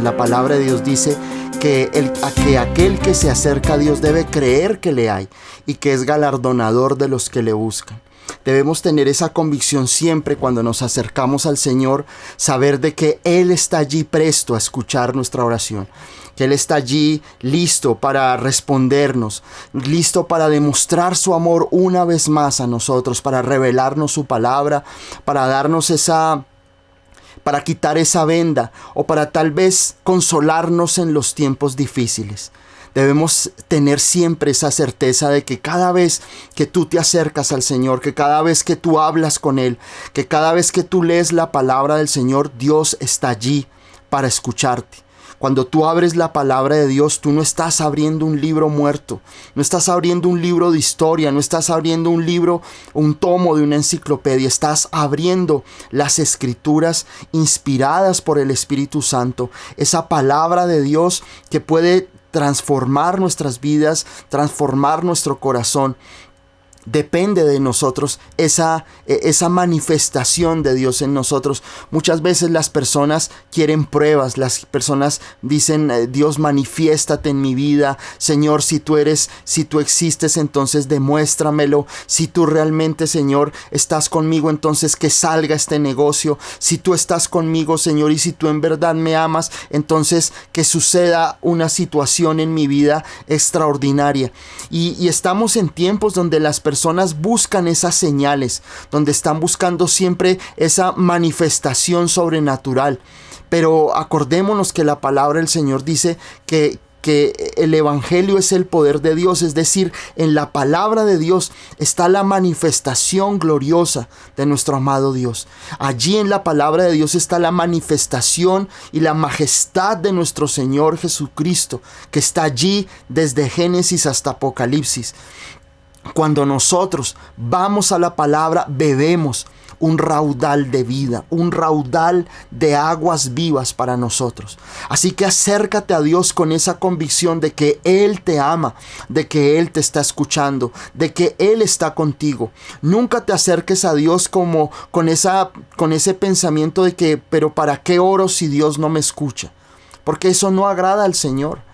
la palabra de Dios dice que aquel que se acerca a Dios debe creer que le hay y que es galardonador de los que le buscan. Debemos tener esa convicción siempre cuando nos acercamos al Señor, saber de que Él está allí presto a escuchar nuestra oración, que Él está allí listo para respondernos, listo para demostrar su amor una vez más a nosotros, para revelarnos su palabra, para darnos para quitar esa venda o para tal vez consolarnos en los tiempos difíciles. Debemos tener siempre esa certeza de que cada vez que tú te acercas al Señor, que cada vez que tú hablas con Él, que cada vez que tú lees la palabra del Señor, Dios está allí para escucharte. Cuando tú abres la palabra de Dios, tú no estás abriendo un libro muerto, no estás abriendo un libro de historia, no estás abriendo un libro, un tomo de una enciclopedia, estás abriendo las escrituras inspiradas por el Espíritu Santo, esa palabra de Dios que puede transformar nuestras vidas, transformar nuestro corazón. Depende de nosotros esa manifestación de Dios en nosotros. Muchas veces las personas quieren pruebas, las personas dicen: Dios, manifiéstate en mi vida, Señor, si tú existes, entonces demuéstramelo. Si tú realmente, Señor, estás conmigo, entonces que salga este negocio. Si tú estás conmigo, Señor, y si tú en verdad me amas, entonces que suceda una situación en mi vida extraordinaria. Y estamos en tiempos donde las personas buscan esas señales, donde están buscando siempre esa manifestación sobrenatural. Pero acordémonos que la palabra del Señor dice que el evangelio es el poder de Dios, es decir, en la palabra de Dios está la manifestación gloriosa de nuestro amado Dios. Allí en la palabra de Dios está la manifestación y la majestad de nuestro Señor Jesucristo, que está allí desde Génesis hasta Apocalipsis. Cuando nosotros vamos a la palabra, bebemos un raudal de vida, un raudal de aguas vivas para nosotros. Así que acércate a Dios con esa convicción de que Él te ama, de que Él te está escuchando, de que Él está contigo. Nunca te acerques a Dios como con ese pensamiento de que, pero ¿para qué oro si Dios no me escucha? Porque eso no agrada al Señor.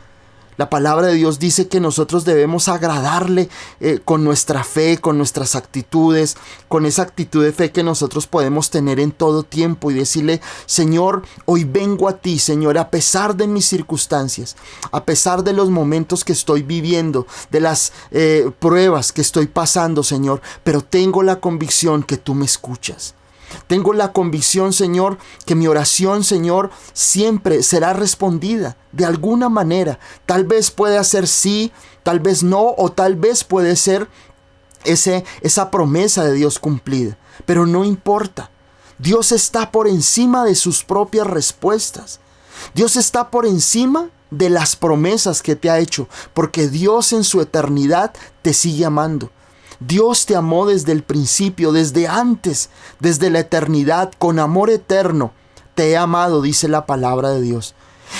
La palabra de Dios dice que nosotros debemos agradarle con nuestra fe, con nuestras actitudes, con esa actitud de fe que nosotros podemos tener en todo tiempo y decirle: Señor, hoy vengo a ti, Señor, a pesar de mis circunstancias, a pesar de los momentos que estoy viviendo, de las pruebas que estoy pasando, Señor, pero tengo la convicción que tú me escuchas. Tengo la convicción, Señor, que mi oración, Señor, siempre será respondida de alguna manera. Tal vez pueda ser sí, tal vez no, o tal vez puede ser esa promesa de Dios cumplida. Pero no importa. Dios está por encima de sus propias respuestas. Dios está por encima de las promesas que te ha hecho, porque Dios en su eternidad te sigue amando. Dios te amó desde el principio, desde antes, desde la eternidad, con amor eterno. Te he amado, dice la palabra de Dios.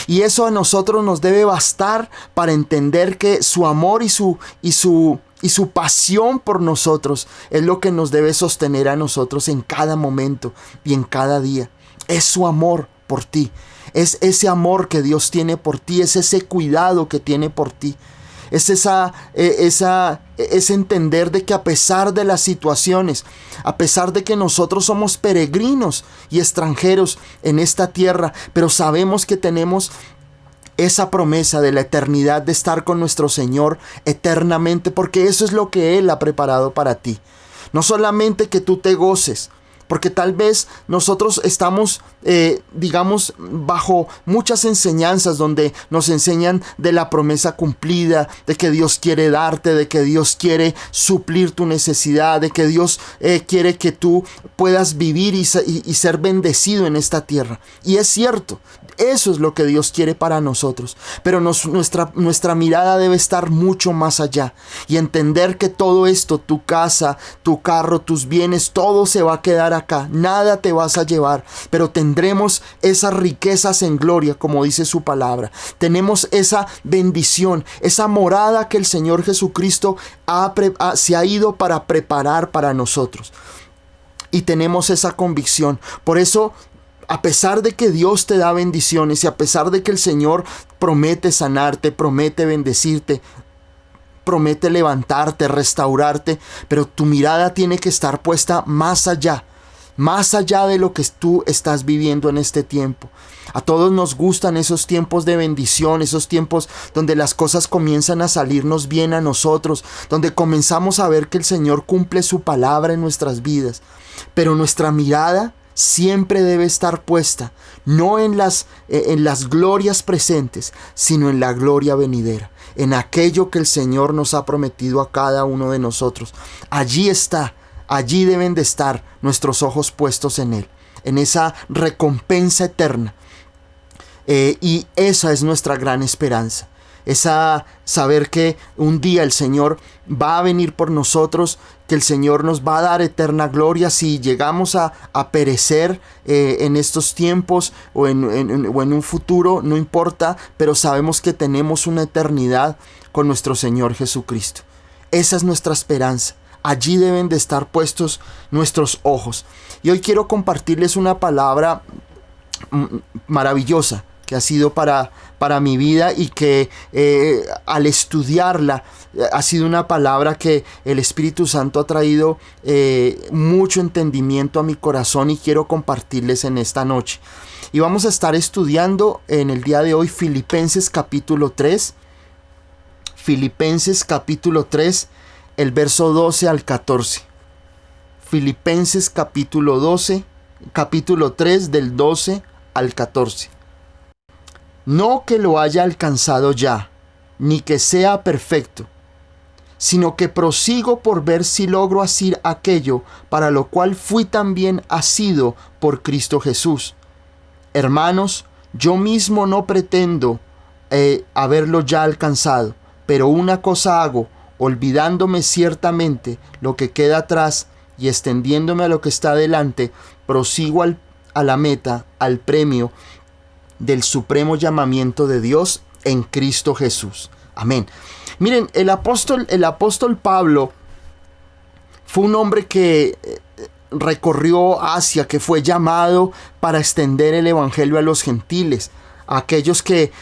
Y eso a nosotros nos debe bastar para entender que su amor y su pasión por nosotros es lo que nos debe sostener a nosotros en cada momento y en cada día. Es su amor por ti. Es ese amor que Dios tiene por ti, es ese cuidado que tiene por ti. Es ese entender de que a pesar de las situaciones, a pesar de que nosotros somos peregrinos y extranjeros en esta tierra, pero sabemos que tenemos esa promesa de la eternidad, de estar con nuestro Señor eternamente, porque eso es lo que Él ha preparado para ti. No solamente que tú te goces, porque tal vez nosotros estamos, bajo muchas enseñanzas donde nos enseñan de la promesa cumplida, de que Dios quiere darte, de que Dios quiere suplir tu necesidad, de que Dios quiere que tú puedas vivir y ser bendecido en esta tierra. Y es cierto, eso es lo que Dios quiere para nosotros. Pero nuestra mirada debe estar mucho más allá y entender que todo esto, tu casa, tu carro, tus bienes, todo se va a quedar acá. Nada te vas a llevar, pero tendremos esas riquezas en gloria, como dice su palabra. Tenemos esa bendición, esa morada que el Señor Jesucristo se ha ido para preparar para nosotros. Y tenemos esa convicción. Por eso A pesar de que Dios te da bendiciones y a pesar de que el Señor promete sanarte, promete bendecirte, promete levantarte, restaurarte, pero tu mirada tiene que estar puesta más allá de lo que tú estás viviendo en este tiempo. A todos nos gustan esos tiempos de bendición, esos tiempos donde las cosas comienzan a salirnos bien a nosotros, donde comenzamos a ver que el Señor cumple su palabra en nuestras vidas. Pero nuestra mirada siempre debe estar puesta, no en las glorias presentes, sino en la gloria venidera, en aquello que el Señor nos ha prometido a cada uno de nosotros. Allí deben de estar nuestros ojos puestos en Él, en esa recompensa eterna. Y esa es nuestra gran esperanza. Saber que un día el Señor va a venir por nosotros, que el Señor nos va a dar eterna gloria si llegamos a perecer en estos tiempos o en un futuro, no importa, pero sabemos que tenemos una eternidad con nuestro Señor Jesucristo. Esa es nuestra esperanza. Allí deben de estar puestos nuestros ojos. Y hoy quiero compartirles una palabra maravillosa que ha sido para mi vida y que al estudiarla ha sido una palabra que el Espíritu Santo ha traído mucho entendimiento a mi corazón y quiero compartirles en esta noche. Y vamos a estar estudiando en el día de hoy Filipenses capítulo 3. Filipenses capítulo 3, el verso 12 al 14. Filipenses capítulo 3 del 12 al 14. No que lo haya alcanzado ya, ni que sea perfecto, sino que prosigo por ver si logro asir aquello para lo cual fui también asido por Cristo Jesús. Hermanos, yo mismo no pretendo haberlo ya alcanzado, pero una cosa hago, olvidándome ciertamente lo que queda atrás y extendiéndome a lo que está delante, prosigo a la meta, al premio del supremo llamamiento de Dios en Cristo Jesús. Amén. Miren, el apóstol Pablo fue un hombre que recorrió Asia, que fue llamado para extender el evangelio a los gentiles, a aquellos que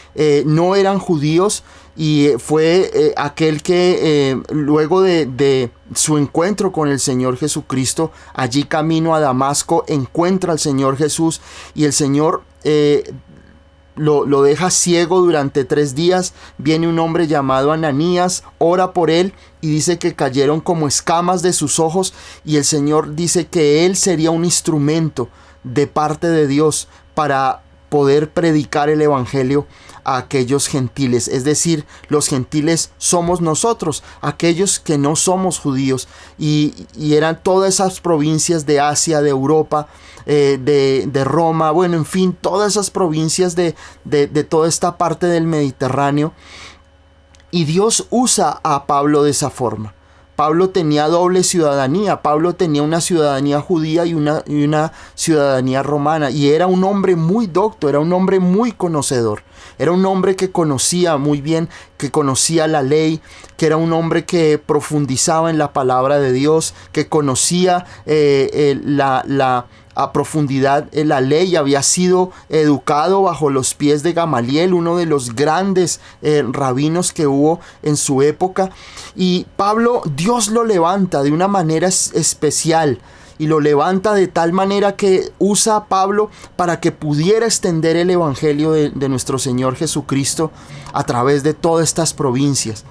no eran judíos, y fue aquel que luego de su encuentro con el Señor Jesucristo, allí camino a Damasco, encuentra al Señor Jesús y el Señor lo deja ciego durante 3 días. Viene un hombre llamado Ananías, ora por él y dice que cayeron como escamas de sus ojos, y el Señor dice que él sería un instrumento de parte de Dios para poder predicar el evangelio a aquellos gentiles. Es decir, los gentiles somos nosotros, aquellos que no somos judíos, y eran todas esas provincias de Asia, de Europa, de Roma, bueno, en fin, todas esas provincias de toda esta parte del Mediterráneo. Y Dios usa a Pablo de esa forma. Pablo tenía doble ciudadanía. Pablo tenía una ciudadanía judía y una ciudadanía romana. Y era un hombre muy docto, era un hombre muy conocedor. Era un hombre que conocía muy bien, que conocía la ley, que era un hombre que profundizaba en la palabra de Dios, que conocía a profundidad la ley, había sido educado bajo los pies de Gamaliel, uno de los grandes rabinos que hubo en su época. Y Pablo, Dios lo levanta de una manera especial, y lo levanta de tal manera que usa a Pablo para que pudiera extender el evangelio de nuestro Señor Jesucristo a través de todas estas provincias.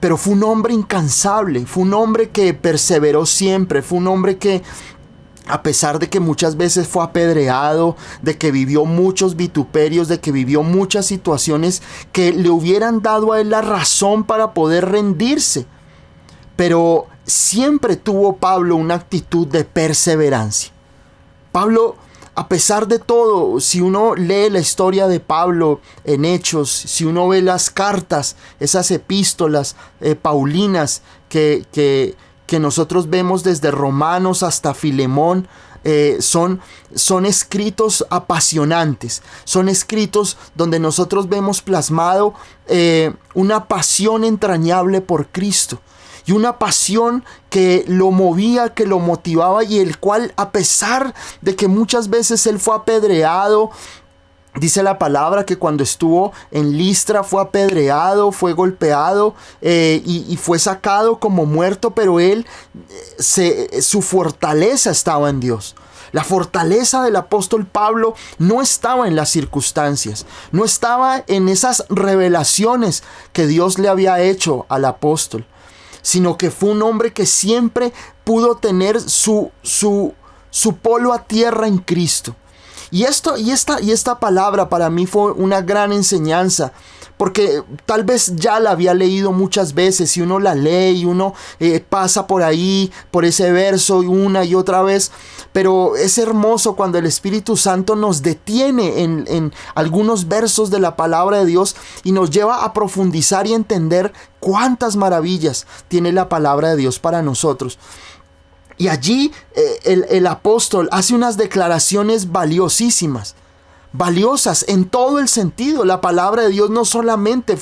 Pero fue un hombre incansable, fue un hombre que perseveró siempre, fue un hombre que, a pesar de que muchas veces fue apedreado, de que vivió muchos vituperios, de que vivió muchas situaciones que le hubieran dado a él la razón para poder rendirse, pero siempre tuvo Pablo una actitud de perseverancia. Pablo, a pesar de todo, si uno lee la historia de Pablo en Hechos, si uno ve las cartas, esas epístolas paulinas que nosotros vemos desde Romanos hasta Filemón, son escritos apasionantes, son escritos donde nosotros vemos plasmado una pasión entrañable por Cristo. y una pasión que lo movía, que lo motivaba, y el cual, a pesar de que muchas veces él fue apedreado, dice la palabra que cuando estuvo en Listra fue apedreado, fue golpeado y fue sacado como muerto, pero él, su fortaleza estaba en Dios. La fortaleza del apóstol Pablo no estaba en las circunstancias, no estaba en esas revelaciones que Dios le había hecho al apóstol, sino que fue un hombre que siempre pudo tener su polo a tierra en Cristo. Y esta palabra para mí fue una gran enseñanza, porque tal vez ya la había leído muchas veces, y uno la lee y uno pasa por ahí, por ese verso una y otra vez, pero es hermoso cuando el Espíritu Santo nos detiene en algunos versos de la palabra de Dios y nos lleva a profundizar y entender cuántas maravillas tiene la palabra de Dios para nosotros. Y allí el apóstol hace unas declaraciones valiosísimas, valiosas en todo el sentido. La palabra de Dios no solamente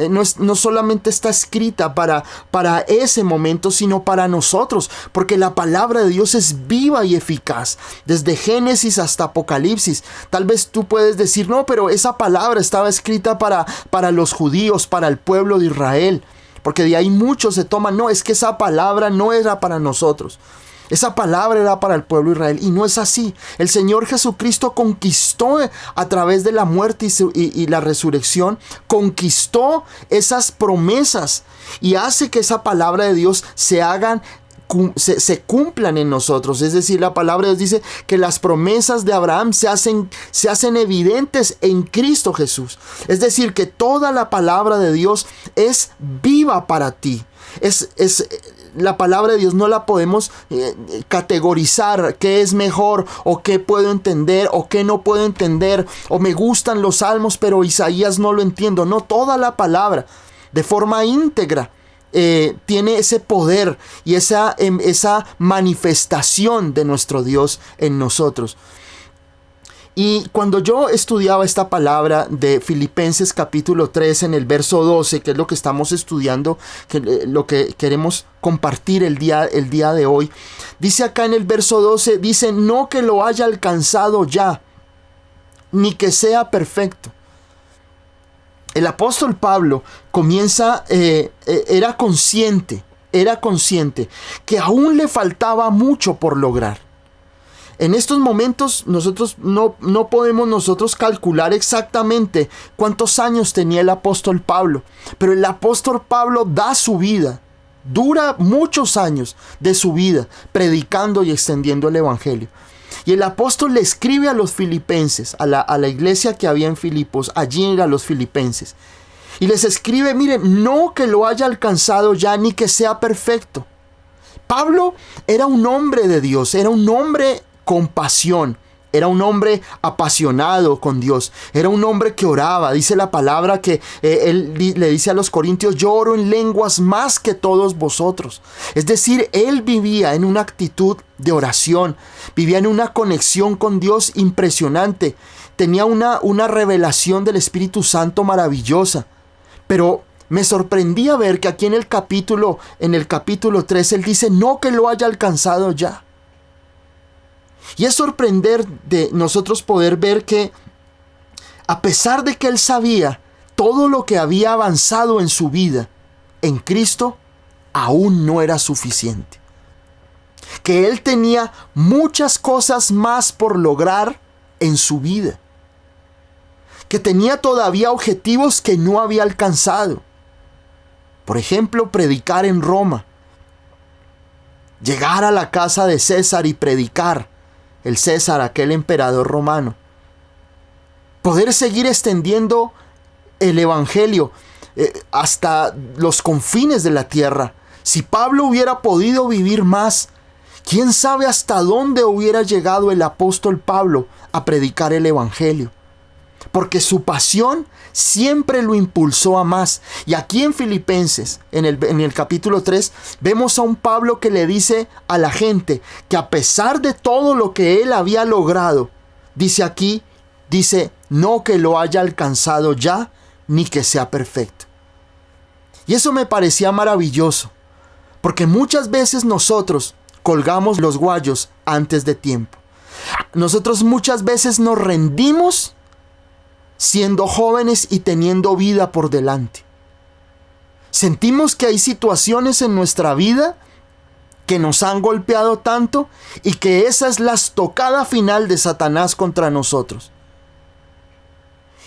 no solamente está escrita para ese momento, sino para nosotros, porque la palabra de Dios es viva y eficaz, desde Génesis hasta Apocalipsis. Tal vez tú puedes decir, no, pero esa palabra estaba escrita para los judíos, para el pueblo de Israel, porque de ahí muchos se toman, no, es que esa palabra no era para nosotros. Esa palabra era para el pueblo de Israel, y no es así. El Señor Jesucristo conquistó a través de la muerte y la resurrección, conquistó esas promesas y hace que esa palabra de Dios se cumplan en nosotros. Es decir, la palabra de Dios dice que las promesas de Abraham se hacen evidentes en Cristo Jesús. Es decir, que toda la palabra de Dios es viva para ti. La palabra de Dios no la podemos categorizar, qué es mejor, o qué puedo entender, o qué no puedo entender, o me gustan los salmos, pero Isaías no lo entiendo. No, toda la palabra, de forma íntegra, tiene ese poder y esa manifestación de nuestro Dios en nosotros. Y cuando yo estudiaba esta palabra de Filipenses capítulo 3 en el verso 12, que es lo que estamos estudiando, lo que queremos compartir el día de hoy, dice acá en el verso 12, dice, no que lo haya alcanzado ya, ni que sea perfecto. El apóstol Pablo era consciente que aún le faltaba mucho por lograr. En estos momentos nosotros no podemos nosotros calcular exactamente cuántos años tenía el apóstol Pablo, pero el apóstol Pablo da su vida, dura muchos años de su vida predicando y extendiendo el evangelio. Y el apóstol le escribe a los filipenses, a la iglesia que había en Filipos, allí a los filipenses, y les escribe, miren, no que lo haya alcanzado ya ni que sea perfecto. Pablo era un hombre de Dios, era un hombre con pasión, era un hombre apasionado con Dios, era un hombre que oraba. Dice la palabra que él le dice a los corintios, yo oro en lenguas más que todos vosotros. Es decir, él vivía en una actitud de oración, vivía en una conexión con Dios impresionante, tenía una revelación del Espíritu Santo maravillosa. Pero me sorprendía ver que aquí en el capítulo 3 él dice, no que lo haya alcanzado ya. Y es sorprender de nosotros poder ver que a pesar de que él sabía todo lo que había avanzado en su vida, en Cristo aún no era suficiente. Que él tenía muchas cosas más por lograr en su vida. Que tenía todavía objetivos que no había alcanzado. Por ejemplo, predicar en Roma. Llegar a la casa de César y predicar. El César, aquel emperador romano. Poder seguir extendiendo el evangelio hasta los confines de la tierra. Si Pablo hubiera podido vivir más, quién sabe hasta dónde hubiera llegado el apóstol Pablo a predicar el evangelio. Porque su pasión siempre lo impulsó a más. Y aquí en Filipenses, en el capítulo 3, vemos a un Pablo que le dice a la gente que a pesar de todo lo que él había logrado, dice no que lo haya alcanzado ya, ni que sea perfecto. Y eso me parecía maravilloso, Porque muchas veces nosotros colgamos los guayos antes de tiempo. Nosotros muchas veces nos rendimos siendo jóvenes y teniendo vida por delante. Sentimos que hay situaciones en nuestra vida que nos han golpeado tanto y que esa es la estocada final de Satanás contra nosotros.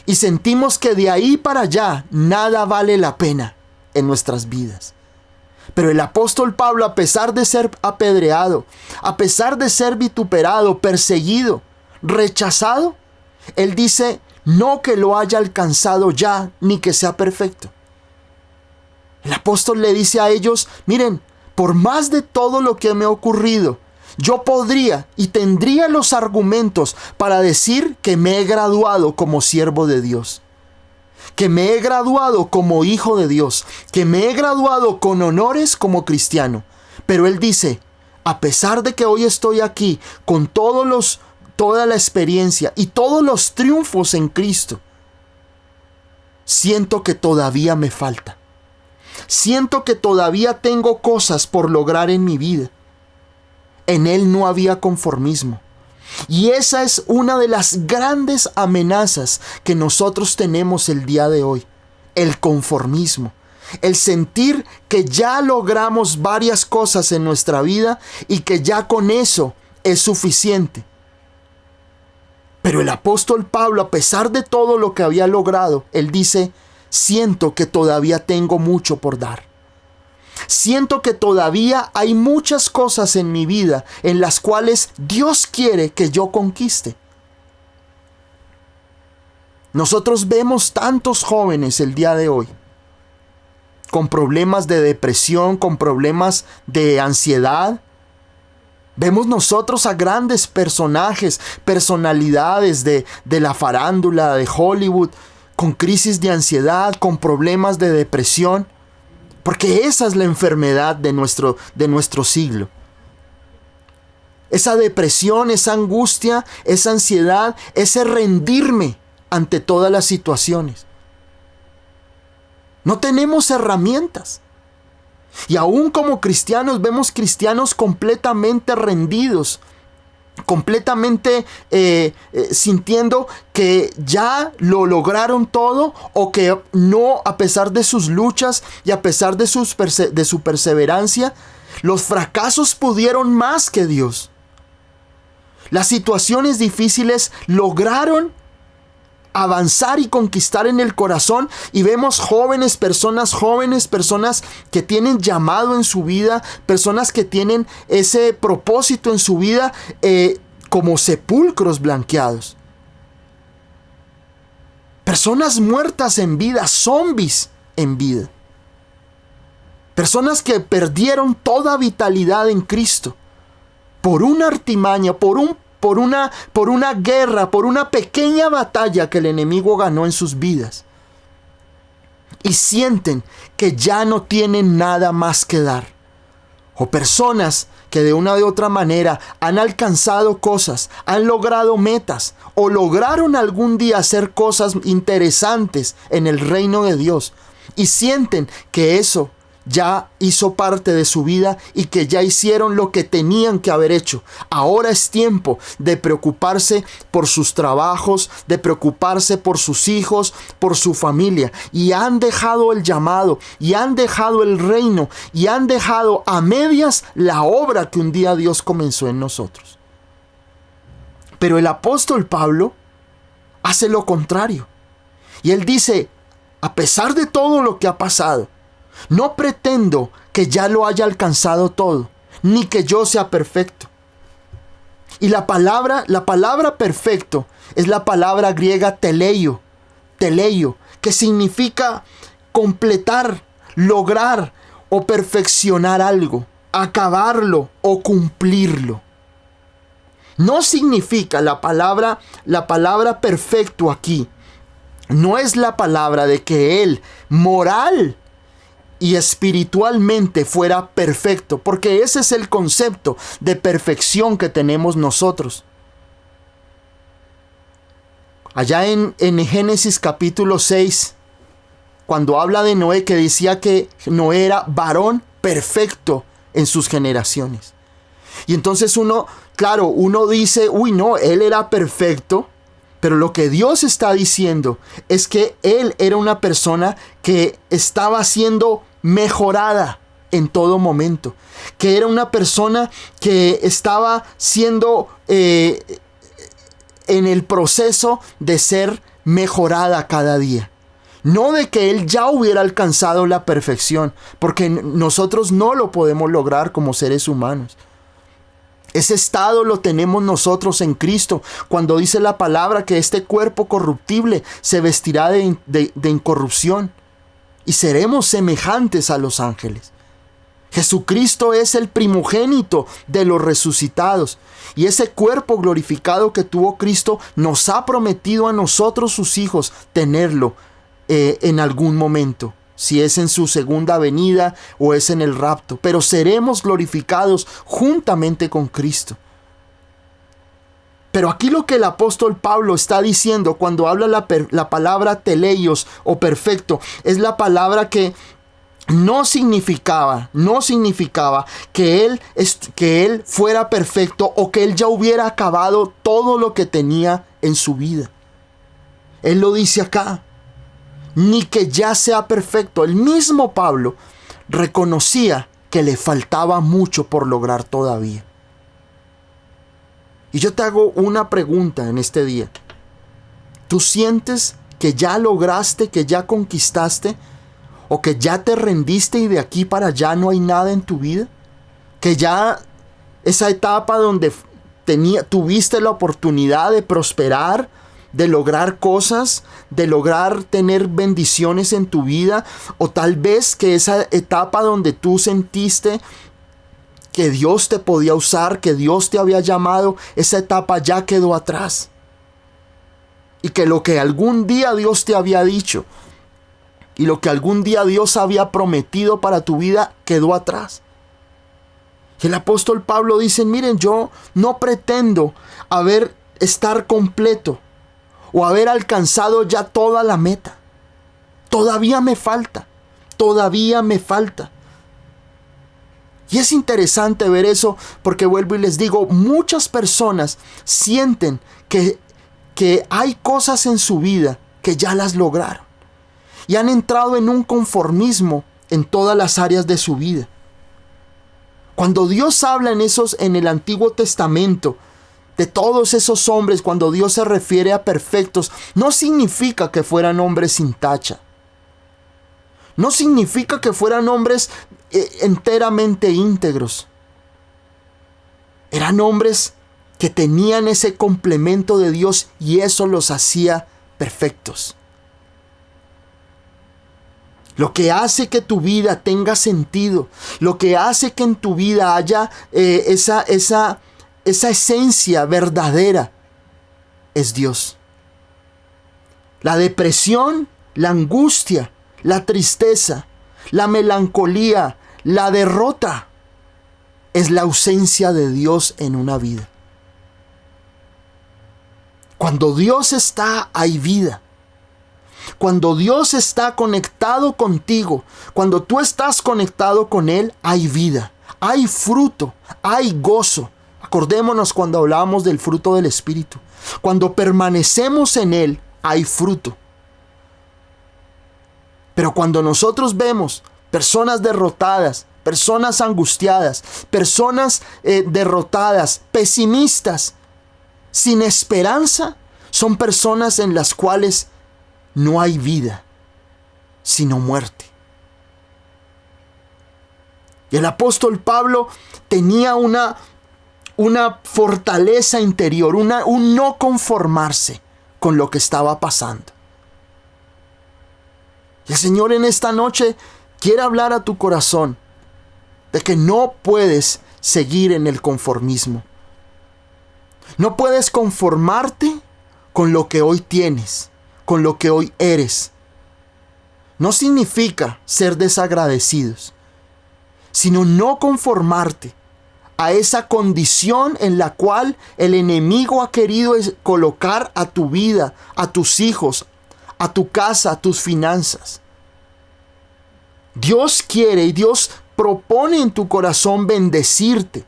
Y sentimos que de ahí para allá nada vale la pena en nuestras vidas. Pero el apóstol Pablo, a pesar de ser apedreado, a pesar de ser vituperado, perseguido, rechazado, él dice, no que lo haya alcanzado ya, ni que sea perfecto. El apóstol le dice a ellos, miren, por más de todo lo que me ha ocurrido, yo podría y tendría los argumentos para decir que me he graduado como siervo de Dios, que me he graduado como hijo de Dios, que me he graduado con honores como cristiano. Pero él dice, a pesar de que hoy estoy aquí con toda la experiencia y todos los triunfos en Cristo, siento que todavía me falta. Siento que todavía tengo cosas por lograr en mi vida. En él no había conformismo. Y esa es una de las grandes amenazas que nosotros tenemos el día de hoy. El conformismo. El sentir que ya logramos varias cosas en nuestra vida y que ya con eso es suficiente. Pero el apóstol Pablo, a pesar de todo lo que había logrado, él dice, siento que todavía tengo mucho por dar. Siento que todavía hay muchas cosas en mi vida en las cuales Dios quiere que yo conquiste. Nosotros vemos tantos jóvenes el día de hoy con problemas de depresión, con problemas de ansiedad. Vemos nosotros a grandes personajes, personalidades de la farándula, de Hollywood, con crisis de ansiedad, con problemas de depresión. Porque esa es la enfermedad de nuestro siglo. Esa depresión, esa angustia, esa ansiedad, ese rendirme ante todas las situaciones. No tenemos herramientas. Y aún como cristianos vemos cristianos completamente rendidos, completamente sintiendo que ya lo lograron todo o que no, a pesar de sus luchas y a pesar de su perseverancia, los fracasos pudieron más que Dios. Las situaciones difíciles lograron avanzar y conquistar en el corazón, y vemos personas que tienen llamado en su vida, personas que tienen ese propósito en su vida, como sepulcros blanqueados. Personas muertas en vida, zombies en vida. Personas que perdieron toda vitalidad en Cristo por una artimaña, por una guerra, por una pequeña batalla que el enemigo ganó en sus vidas. Y sienten que ya no tienen nada más que dar. O personas que de una u otra manera han alcanzado cosas, han logrado metas o lograron algún día hacer cosas interesantes en el reino de Dios y sienten que eso ya hizo parte de su vida y que ya hicieron lo que tenían que haber hecho. Ahora es tiempo de preocuparse por sus trabajos, de preocuparse por sus hijos, por su familia. Y han dejado el llamado, y han dejado el reino, y han dejado a medias la obra que un día Dios comenzó en nosotros. Pero el apóstol Pablo hace lo contrario. Y él dice, a pesar de todo lo que ha pasado, no pretendo que ya lo haya alcanzado todo, ni que yo sea perfecto. Y la palabra perfecto es la palabra griega teleio, que significa completar, lograr o perfeccionar algo, acabarlo o cumplirlo. No significa la palabra perfecto aquí. No es la palabra de que él moral y espiritualmente fuera perfecto, porque ese es el concepto de perfección que tenemos nosotros. Allá en Génesis capítulo 6, cuando habla de Noé, que decía que Noé era varón perfecto en sus generaciones. Y entonces uno dice, uy, no, él era perfecto, pero lo que Dios está diciendo es que él era una persona que estaba siendo mejorada en todo momento, que era una persona que estaba siendo en el proceso de ser mejorada cada día. No de que él ya hubiera alcanzado la perfección, porque nosotros no lo podemos lograr como seres humanos. Ese estado lo tenemos nosotros en Cristo, cuando dice la palabra que este cuerpo corruptible se vestirá de incorrupción y seremos semejantes a los ángeles. Jesucristo es el primogénito de los resucitados, y ese cuerpo glorificado que tuvo Cristo nos ha prometido a nosotros, sus hijos, tenerlo en algún momento, si es en su segunda venida o es en el rapto, pero seremos glorificados juntamente con Cristo. Pero aquí lo que el apóstol Pablo está diciendo cuando habla la palabra teleios o perfecto, es la palabra que no significaba que él fuera perfecto o que él ya hubiera acabado todo lo que tenía en su vida. Él lo dice acá, ni que ya sea perfecto. El mismo Pablo reconocía que le faltaba mucho por lograr todavía. Y yo te hago una pregunta en este día. ¿Tú sientes que ya lograste, que ya conquistaste, o que ya te rendiste y de aquí para allá no hay nada en tu vida? Que ya esa etapa donde tuviste la oportunidad de prosperar, de lograr cosas, de lograr tener bendiciones en tu vida, o tal vez que esa etapa donde tú sentiste que Dios te podía usar, que Dios te había llamado, esa etapa ya quedó atrás. Y que lo que algún día Dios te había dicho y lo que algún día Dios había prometido para tu vida quedó atrás. Y el apóstol Pablo dice, miren, yo no pretendo estar completo o haber alcanzado ya toda la meta. Todavía me falta. Y es interesante ver eso, porque vuelvo y les digo, muchas personas sienten que hay cosas en su vida que ya las lograron y han entrado en un conformismo en todas las áreas de su vida. Cuando Dios habla en el Antiguo Testamento de todos esos hombres, cuando Dios se refiere a perfectos, no significa que fueran hombres sin tacha. No significa que fueran hombres enteramente íntegros. Eran hombres que tenían ese complemento de Dios y eso los hacía perfectos. Lo que hace que tu vida tenga sentido, lo que hace que en tu vida haya esa esencia verdadera, es Dios. La depresión, la angustia, la tristeza, la melancolía, la derrota, es la ausencia de Dios en una vida. Cuando Dios está, hay vida. Cuando Dios está conectado contigo, cuando tú estás conectado con Él, hay vida, hay fruto, hay gozo. Acordémonos cuando hablábamos del fruto del Espíritu. Cuando permanecemos en Él, hay fruto. Pero cuando nosotros vemos personas derrotadas, personas angustiadas, personas derrotadas, pesimistas, sin esperanza, son personas en las cuales no hay vida, sino muerte. Y el apóstol Pablo tenía una fortaleza interior, un no conformarse con lo que estaba pasando. Y el Señor en esta noche quiere hablar a tu corazón de que no puedes seguir en el conformismo. No puedes conformarte con lo que hoy tienes, con lo que hoy eres. No significa ser desagradecidos, sino no conformarte a esa condición en la cual el enemigo ha querido colocar a tu vida, a tus hijos, a tu casa, a tus finanzas. Dios quiere y Dios propone en tu corazón bendecirte.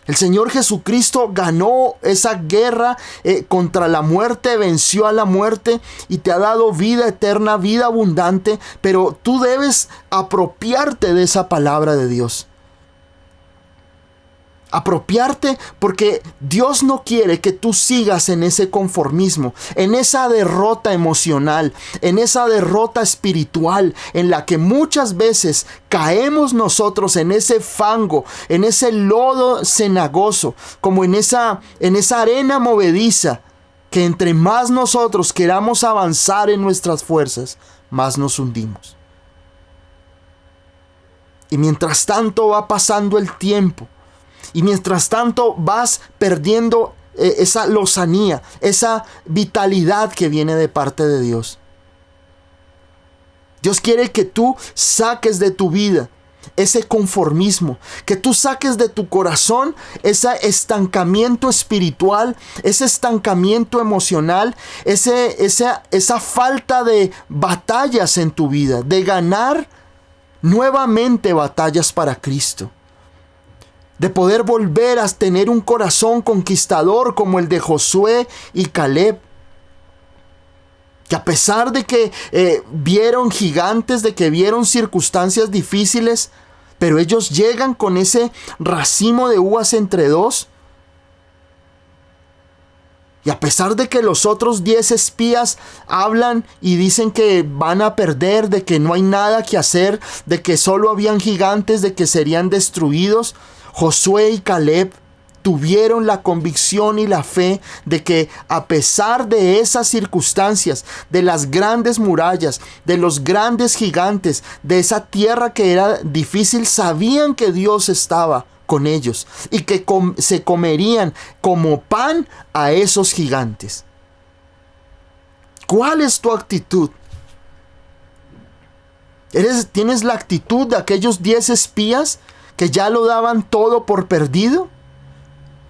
El Señor Jesucristo ganó esa guerra contra la muerte, venció a la muerte y te ha dado vida eterna, vida abundante, pero tú debes apropiarte de esa palabra de Dios. Apropiarte, porque Dios no quiere que tú sigas en ese conformismo, en esa derrota emocional, en esa derrota espiritual, en la que muchas veces caemos nosotros en ese fango, en ese lodo cenagoso, como en esa arena movediza, que entre más nosotros queramos avanzar en nuestras fuerzas, más nos hundimos. Y mientras tanto va pasando el tiempo, y mientras tanto vas perdiendo esa lozanía, esa vitalidad que viene de parte de Dios. Dios quiere que tú saques de tu vida ese conformismo, que tú saques de tu corazón ese estancamiento espiritual, ese estancamiento emocional, esa falta de batallas en tu vida, de ganar nuevamente batallas para Cristo. De poder volver a tener un corazón conquistador como el de Josué y Caleb. Que a pesar de que vieron gigantes, de que vieron circunstancias difíciles, pero ellos llegan con ese racimo de uvas entre dos. Y a pesar de que los otros 10 espías hablan y dicen que van a perder, de que no hay nada que hacer, de que solo habían gigantes, de que serían destruidos, Josué y Caleb tuvieron la convicción y la fe de que a pesar de esas circunstancias, de las grandes murallas, de los grandes gigantes, de esa tierra que era difícil, sabían que Dios estaba con ellos y que se comerían como pan a esos gigantes. ¿Cuál es tu actitud? ¿Tienes la actitud de aquellos 10 espías que ya lo daban todo por perdido?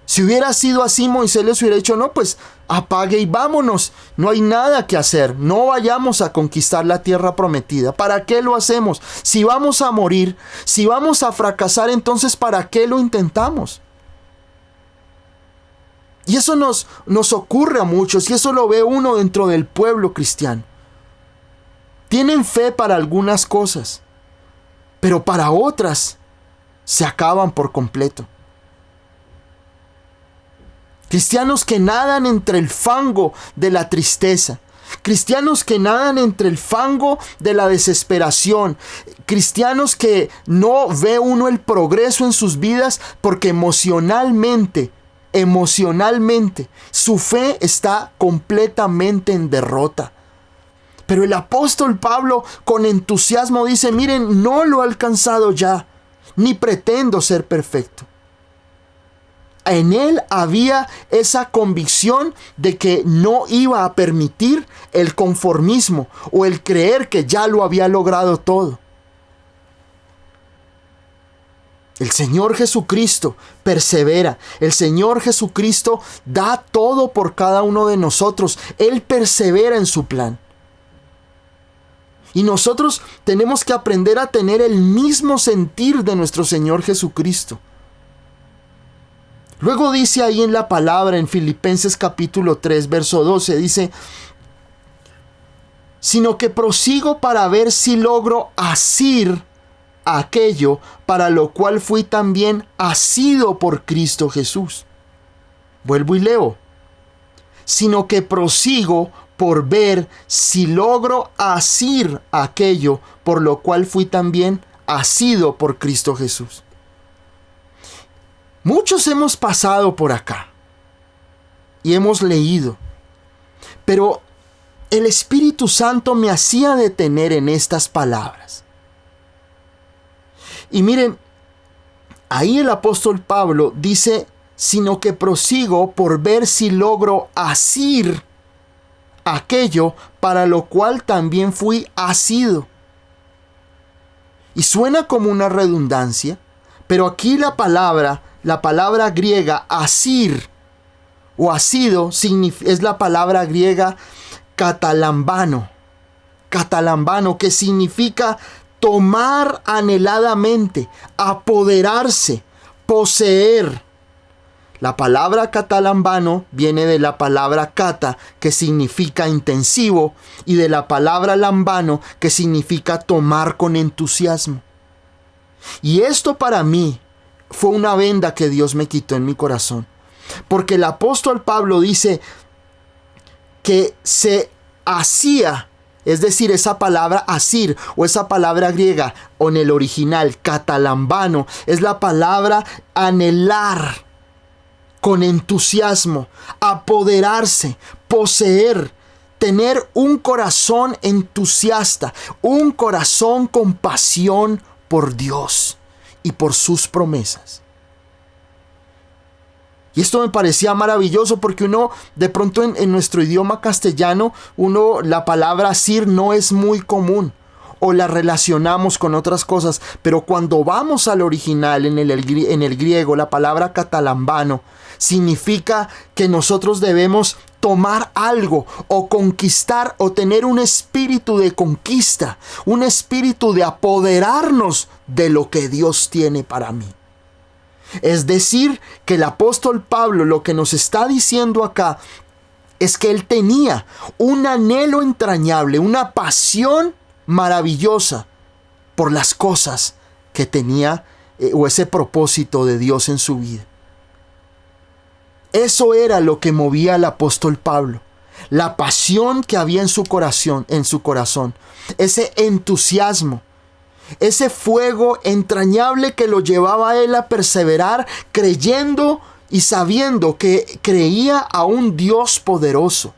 Si hubiera sido así, Moisés les hubiera dicho, no, pues apague y vámonos. No hay nada que hacer. No vayamos a conquistar la tierra prometida. ¿Para qué lo hacemos? Si vamos a morir, si vamos a fracasar, entonces ¿para qué lo intentamos? Y eso nos ocurre a muchos, y eso lo ve uno dentro del pueblo cristiano. Tienen fe para algunas cosas, pero para otras se acaban por completo. Cristianos que nadan entre el fango de la tristeza. Cristianos que nadan entre el fango de la desesperación. Cristianos que no ve uno el progreso en sus vidas porque emocionalmente, su fe está completamente en derrota. Pero el apóstol Pablo con entusiasmo dice, miren, no lo he alcanzado ya, ni pretendo ser perfecto. En él había esa convicción de que no iba a permitir el conformismo o el creer que ya lo había logrado todo. El Señor Jesucristo persevera. El Señor Jesucristo da todo por cada uno de nosotros. Él persevera en su plan. Y nosotros tenemos que aprender a tener el mismo sentir de nuestro Señor Jesucristo. Luego dice ahí en la palabra, en Filipenses capítulo 3, verso 12, dice, sino que prosigo para ver si logro asir aquello para lo cual fui también asido por Cristo Jesús. Vuelvo y leo. Sino que prosigo por ver si logro asir aquello por lo cual fui también asido por Cristo Jesús. Muchos hemos pasado por acá y hemos leído, pero el Espíritu Santo me hacía detener en estas palabras. Y miren, ahí el apóstol Pablo dice, sino que prosigo por ver si logro asir aquello para lo cual también fui asido. Y suena como una redundancia, pero aquí la palabra griega asir o asido es la palabra griega catalambano, que significa tomar anheladamente, apoderarse, poseer. La palabra catalambano viene de la palabra cata, que significa intensivo, y de la palabra lambano, que significa tomar con entusiasmo. Y esto para mí fue una venda que Dios me quitó en mi corazón. Porque el apóstol Pablo dice que se hacía, es decir, esa palabra asir o esa palabra griega o en el original catalambano es la palabra anhelar con entusiasmo, apoderarse, poseer, tener un corazón entusiasta, un corazón con pasión por Dios y por sus promesas. Y esto me parecía maravilloso porque uno, de pronto en nuestro idioma castellano, la palabra asir no es muy común o la relacionamos con otras cosas, pero cuando vamos al original, en el griego, la palabra catalambano significa que nosotros debemos tomar algo o conquistar o tener un espíritu de conquista, un espíritu de apoderarnos de lo que Dios tiene para mí. Es decir, que el apóstol Pablo lo que nos está diciendo acá es que él tenía un anhelo entrañable, una pasión maravillosa por las cosas que tenía o ese propósito de Dios en su vida. Eso era lo que movía al apóstol Pablo, la pasión que había en su corazón, ese entusiasmo, ese fuego entrañable que lo llevaba a él a perseverar, creyendo y sabiendo que creía a un Dios poderoso.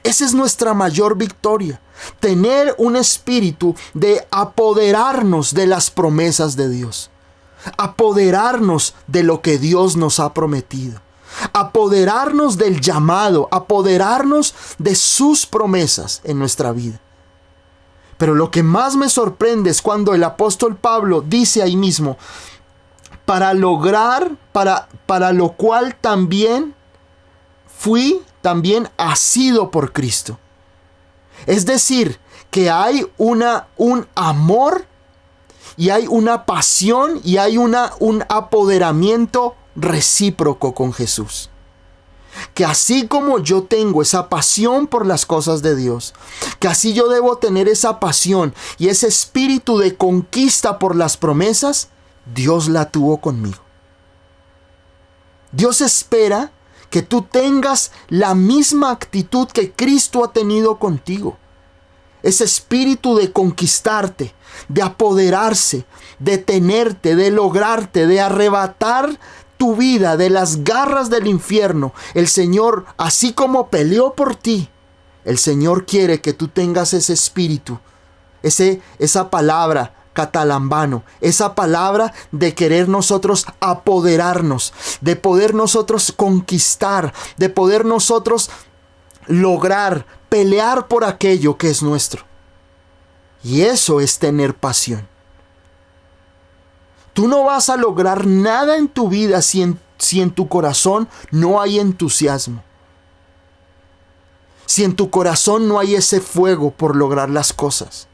Esa es nuestra mayor victoria, tener un espíritu de apoderarnos de las promesas de Dios, apoderarnos de lo que Dios nos ha prometido, apoderarnos del llamado, apoderarnos de sus promesas en nuestra vida. Pero lo que más me sorprende es cuando el apóstol Pablo dice ahí mismo, para lo cual también fui asido por Cristo. Es decir, que hay un amor y hay una pasión y hay un apoderamiento recíproco con Jesús. Que así como yo tengo esa pasión por las cosas de Dios, que así yo debo tener esa pasión y ese espíritu de conquista por las promesas, Dios la tuvo conmigo. Dios espera que tú tengas la misma actitud que Cristo ha tenido contigo. Ese espíritu de conquistarte, de apoderarse, de tenerte, de lograrte, de arrebatar tu vida de las garras del infierno. El Señor, así como peleó por ti, el Señor quiere que tú tengas ese espíritu, esa palabra catalambano, esa palabra de querer nosotros apoderarnos, de poder nosotros conquistar, de poder nosotros lograr, pelear por aquello que es nuestro. Y eso es tener pasión. Tú no vas a lograr nada en tu vida si en tu corazón no hay entusiasmo. Si en tu corazón no hay ese fuego por lograr las cosas.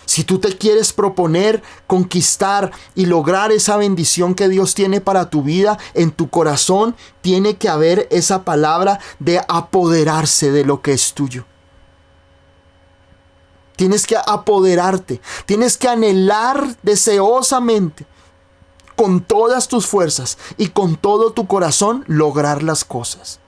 Si tú te quieres proponer conquistar y lograr esa bendición que Dios tiene para tu vida, en tu corazón tiene que haber esa palabra de apoderarse de lo que es tuyo. Tienes que apoderarte, tienes que anhelar deseosamente, con todas tus fuerzas y con todo tu corazón, lograr las cosas.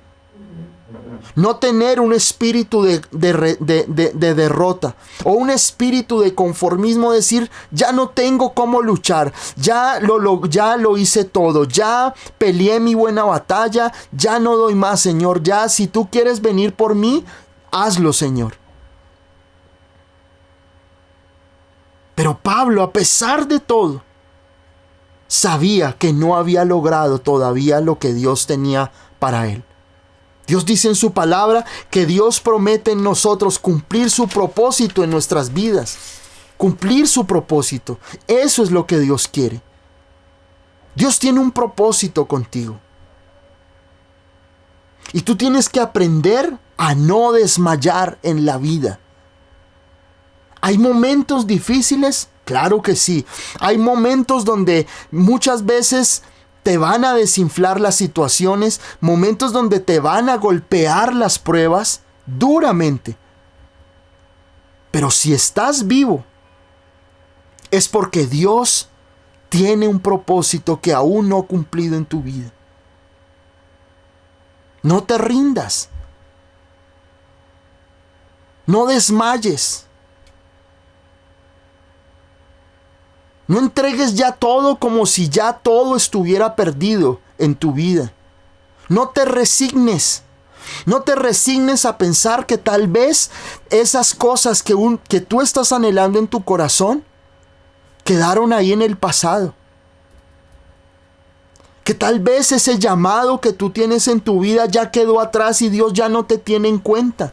No tener un espíritu de derrota o un espíritu de conformismo, decir, ya no tengo cómo luchar, ya lo hice todo, ya peleé mi buena batalla, ya no doy más, Señor, ya si tú quieres venir por mí, hazlo, Señor. Pero Pablo, a pesar de todo, sabía que no había logrado todavía lo que Dios tenía para él. Dios dice en su palabra que Dios promete en nosotros cumplir su propósito en nuestras vidas. Cumplir su propósito. Eso es lo que Dios quiere. Dios tiene un propósito contigo. Y tú tienes que aprender a no desmayar en la vida. ¿Hay momentos difíciles? Claro que sí. Hay momentos donde muchas veces te van a desinflar las situaciones, momentos donde te van a golpear las pruebas duramente. Pero si estás vivo, es porque Dios tiene un propósito que aún no ha cumplido en tu vida. No te rindas. No desmayes. No entregues ya todo como si ya todo estuviera perdido en tu vida. No te resignes. No te resignes a pensar que tal vez esas cosas que tú estás anhelando en tu corazón quedaron ahí en el pasado. Que tal vez ese llamado que tú tienes en tu vida ya quedó atrás y Dios ya no te tiene en cuenta.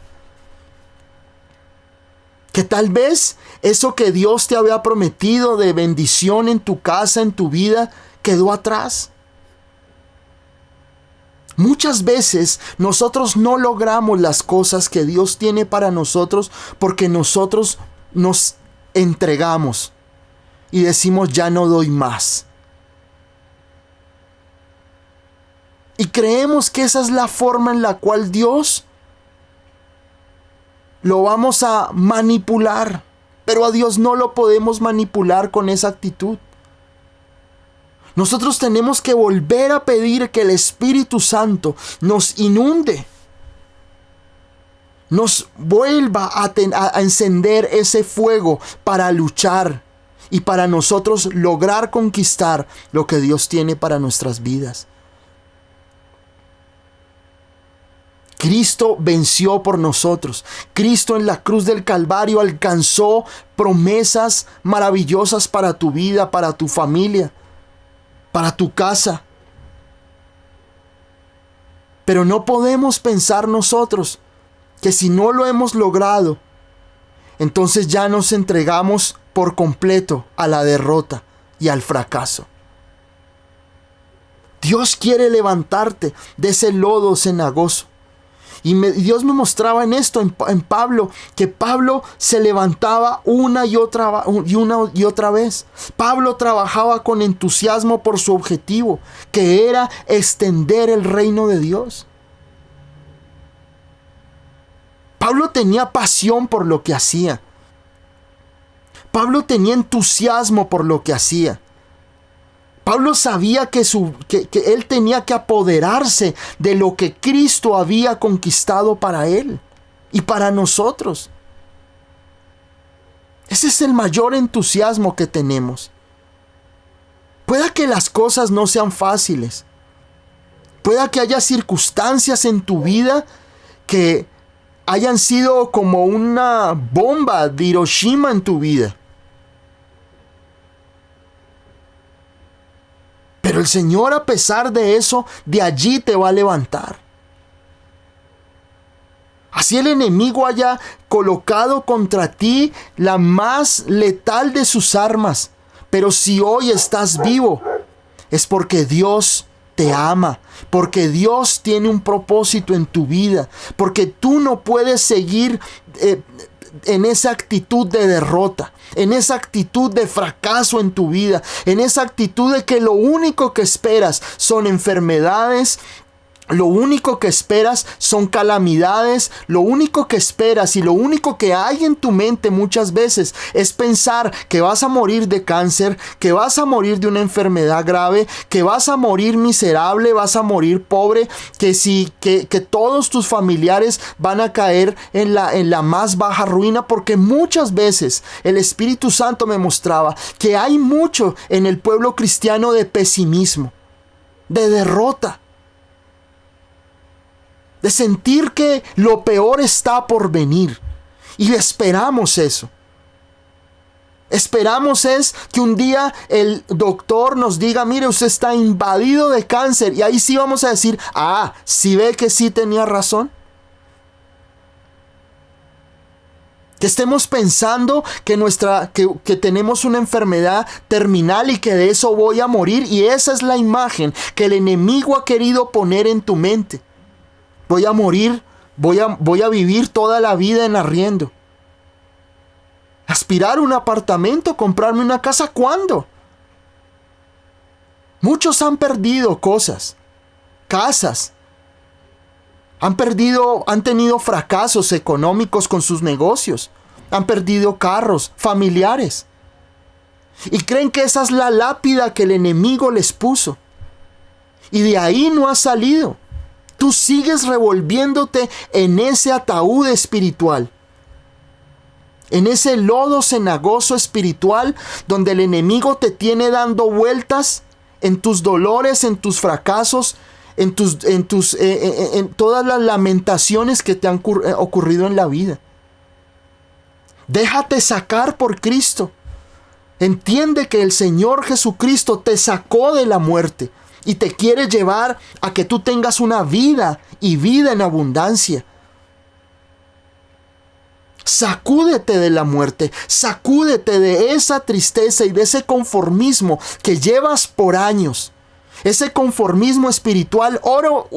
Que tal vez eso que Dios te había prometido de bendición en tu casa, en tu vida, quedó atrás. Muchas veces nosotros no logramos las cosas que Dios tiene para nosotros porque nosotros nos entregamos y decimos ya no doy más. Y creemos que esa es la forma en la cual Dios lo vamos a manipular. Pero a Dios no lo podemos manipular con esa actitud. Nosotros tenemos que volver a pedir que el Espíritu Santo nos inunde. Nos vuelva a encender ese fuego para luchar y para nosotros lograr conquistar lo que Dios tiene para nuestras vidas. Cristo venció por nosotros. Cristo en la cruz del Calvario alcanzó promesas maravillosas para tu vida, para tu familia, para tu casa. Pero no podemos pensar nosotros que si no lo hemos logrado, entonces ya nos entregamos por completo a la derrota y al fracaso. Dios quiere levantarte de ese lodo cenagoso. Y Dios me mostraba en esto, en Pablo, que Pablo se levantaba una y otra vez. Pablo trabajaba con entusiasmo por su objetivo, que era extender el reino de Dios. Pablo tenía pasión por lo que hacía. Pablo tenía entusiasmo por lo que hacía. Pablo sabía que él tenía que apoderarse de lo que Cristo había conquistado para él y para nosotros. Ese es el mayor entusiasmo que tenemos. Pueda que las cosas no sean fáciles. Pueda que haya circunstancias en tu vida que hayan sido como una bomba de Hiroshima en tu vida. Pero el Señor, a pesar de eso, de allí te va a levantar. Así el enemigo haya colocado contra ti la más letal de sus armas. Pero si hoy estás vivo, es porque Dios te ama, porque Dios tiene un propósito en tu vida, porque tú no puedes seguir en esa actitud de derrota, en esa actitud de fracaso en tu vida, en esa actitud de que lo único que esperas son enfermedades, lo único que esperas son calamidades, lo único que esperas y lo único que hay en tu mente muchas veces es pensar que vas a morir de cáncer, que vas a morir de una enfermedad grave, que vas a morir miserable, vas a morir pobre, que todos tus familiares van a caer en la más baja ruina, porque muchas veces el Espíritu Santo me mostraba que hay mucho en el pueblo cristiano de pesimismo, de derrota, de sentir que lo peor está por venir. Y esperamos eso. Esperamos es que un día el doctor nos diga, mire, usted está invadido de cáncer. Y ahí sí vamos a decir, ¿sí ve que sí tenía razón? Que estemos pensando que tenemos una enfermedad terminal y que de eso voy a morir. Y esa es la imagen que el enemigo ha querido poner en tu mente. Voy a morir, voy a vivir toda la vida en arriendo. Aspirar a un apartamento, comprarme una casa, ¿cuándo? Muchos han perdido cosas, casas. Han tenido fracasos económicos con sus negocios. Han perdido carros, familiares. Y creen que esa es la lápida que el enemigo les puso. Y de ahí no has salido. Tú sigues revolviéndote en ese ataúd espiritual. En ese lodo cenagoso espiritual donde el enemigo te tiene dando vueltas en tus dolores, en tus fracasos, en todas las lamentaciones que te han ocurrido en la vida. Déjate sacar por Cristo. Entiende que el Señor Jesucristo te sacó de la muerte y te quiere llevar a que tú tengas una vida y vida en abundancia. Sacúdete de la muerte, sacúdete de esa tristeza y de ese conformismo que llevas por años. Ese conformismo espiritual, oro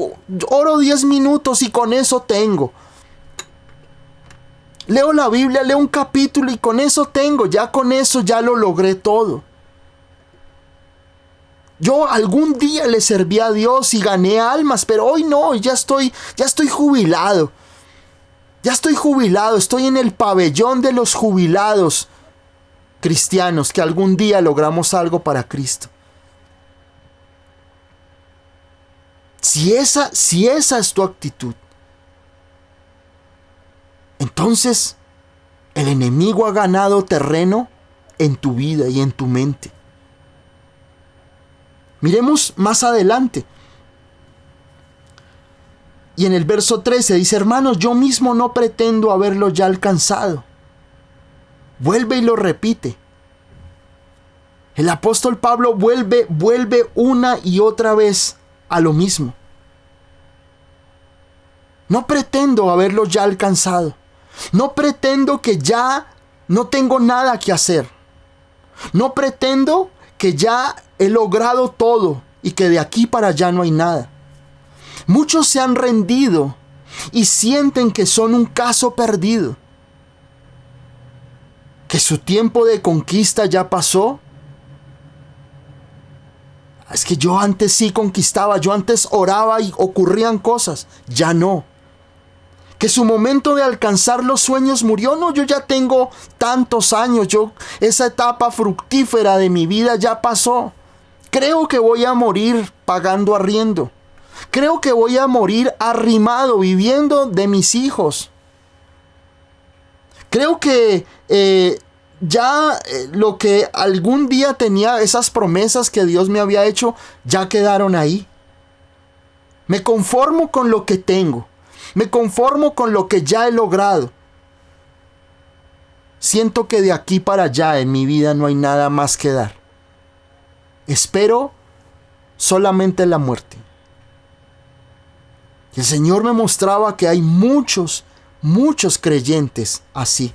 10 minutos y con eso tengo. Leo la Biblia, leo un capítulo y con eso tengo, ya con eso ya lo logré todo. Yo algún día le serví a Dios y gané almas, pero hoy no, ya estoy jubilado. Ya estoy jubilado, estoy en el pabellón de los jubilados cristianos que algún día logramos algo para Cristo. Si esa es tu actitud, entonces el enemigo ha ganado terreno en tu vida y en tu mente. Miremos más adelante. Y en el verso 13 dice: hermanos, yo mismo no pretendo haberlo ya alcanzado. Vuelve y lo repite. El apóstol Pablo vuelve una y otra vez a lo mismo. No pretendo haberlo ya alcanzado. No pretendo que ya no tengo nada que hacer. No pretendo que ya he logrado todo y que de aquí para allá no hay nada. Muchos se han rendido y sienten que son un caso perdido, que su tiempo de conquista ya pasó. Es que yo antes sí conquistaba, yo antes oraba y ocurrían cosas, ya no. Que su momento de alcanzar los sueños murió, no, yo ya tengo tantos años, esa etapa fructífera de mi vida ya pasó. Creo que voy a morir pagando arriendo. Creo que voy a morir arrimado, viviendo de mis hijos. Creo que lo que algún día tenía, esas promesas que Dios me había hecho, ya quedaron ahí. Me conformo con lo que tengo. Me conformo con lo que ya he logrado. Siento que de aquí para allá en mi vida no hay nada más que dar. Espero solamente la muerte. El Señor me mostraba que hay muchos creyentes así,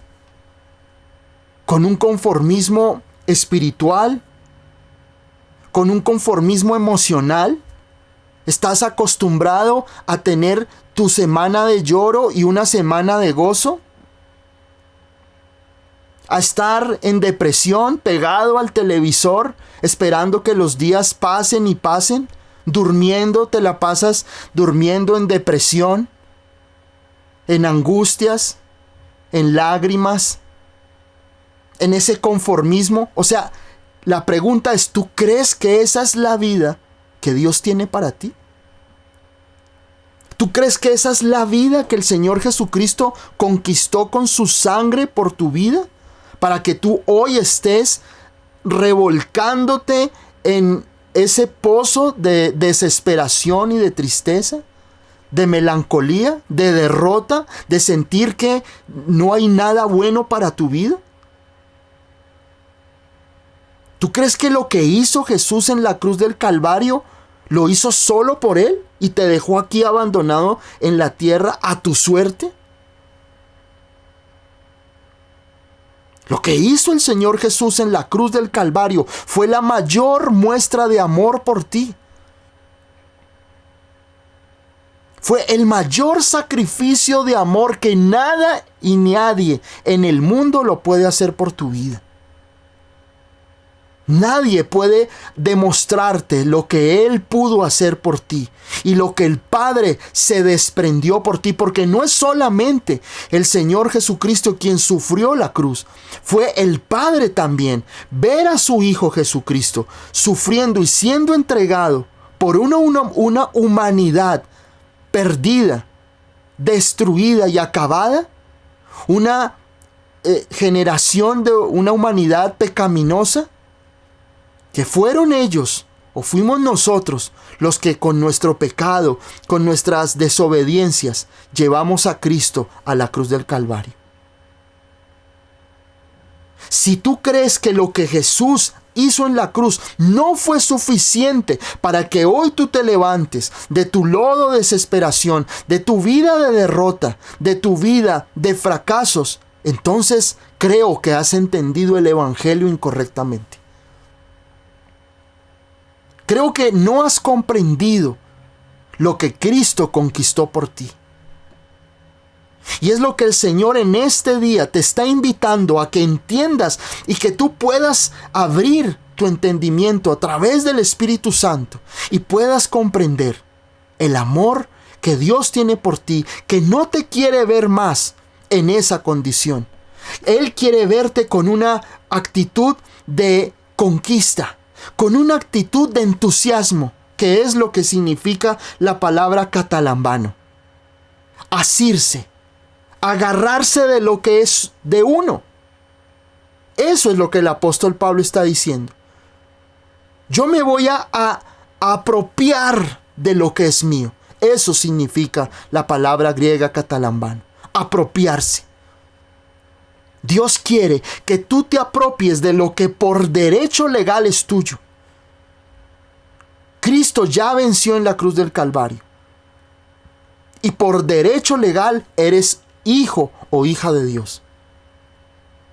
con un conformismo espiritual, con un conformismo emocional. ¿Estás acostumbrado a tener tu semana de lloro y una semana de gozo? ¿A estar en depresión, pegado al televisor, esperando que los días pasen y pasen? Durmiendo, te la pasas durmiendo en depresión, en angustias, en lágrimas, en ese conformismo. O sea, la pregunta es, ¿tú crees que esa es la vida que Dios tiene para ti? ¿Tú crees que esa es la vida que el Señor Jesucristo conquistó con su sangre por tu vida? Para que tú hoy estés revolcándote en ese pozo de desesperación y de tristeza, de melancolía, de derrota, de sentir que no hay nada bueno para tu vida. ¿Tú crees que lo que hizo Jesús en la cruz del Calvario lo hizo solo por Él y te dejó aquí abandonado en la tierra a tu suerte? Lo que hizo el Señor Jesús en la cruz del Calvario fue la mayor muestra de amor por ti. Fue el mayor sacrificio de amor que nada y nadie en el mundo lo puede hacer por tu vida. Nadie puede demostrarte lo que Él pudo hacer por ti y lo que el Padre se desprendió por ti, porque no es solamente el Señor Jesucristo quien sufrió la cruz, fue el Padre también. Ver a su Hijo Jesucristo sufriendo y siendo entregado por una humanidad perdida, destruida y acabada, una generación de una humanidad pecaminosa, que fueron ellos o fuimos nosotros los que con nuestro pecado, con nuestras desobediencias, llevamos a Cristo a la cruz del Calvario. Si tú crees que lo que Jesús hizo en la cruz no fue suficiente para que hoy tú te levantes de tu lodo de desesperación, de tu vida de derrota, de tu vida de fracasos, entonces creo que has entendido el Evangelio incorrectamente. Creo que no has comprendido lo que Cristo conquistó por ti. Y es lo que el Señor en este día te está invitando a que entiendas y que tú puedas abrir tu entendimiento a través del Espíritu Santo y puedas comprender el amor que Dios tiene por ti, que no te quiere ver más en esa condición. Él quiere verte con una actitud de conquista, con una actitud de entusiasmo, que es lo que significa la palabra catalambano. Asirse, agarrarse de lo que es de uno. Eso es lo que el apóstol Pablo está diciendo. Yo me voy a apropiar de lo que es mío. Eso significa la palabra griega catalambano. Apropiarse. Dios quiere que tú te apropies de lo que por derecho legal es tuyo. Cristo ya venció en la cruz del Calvario. Y por derecho legal eres hijo o hija de Dios.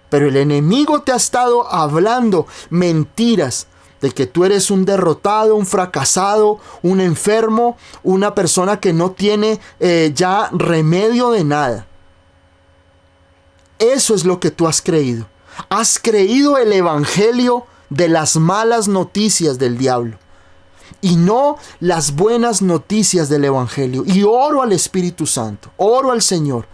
Pero el enemigo te ha estado hablando mentiras de que tú eres un derrotado, un fracasado, un enfermo, una persona que no tiene ya remedio de nada. Eso es lo que tú has creído. Has creído el evangelio de las malas noticias del diablo y no las buenas noticias del evangelio. Y oro al Espíritu Santo, oro al Señor,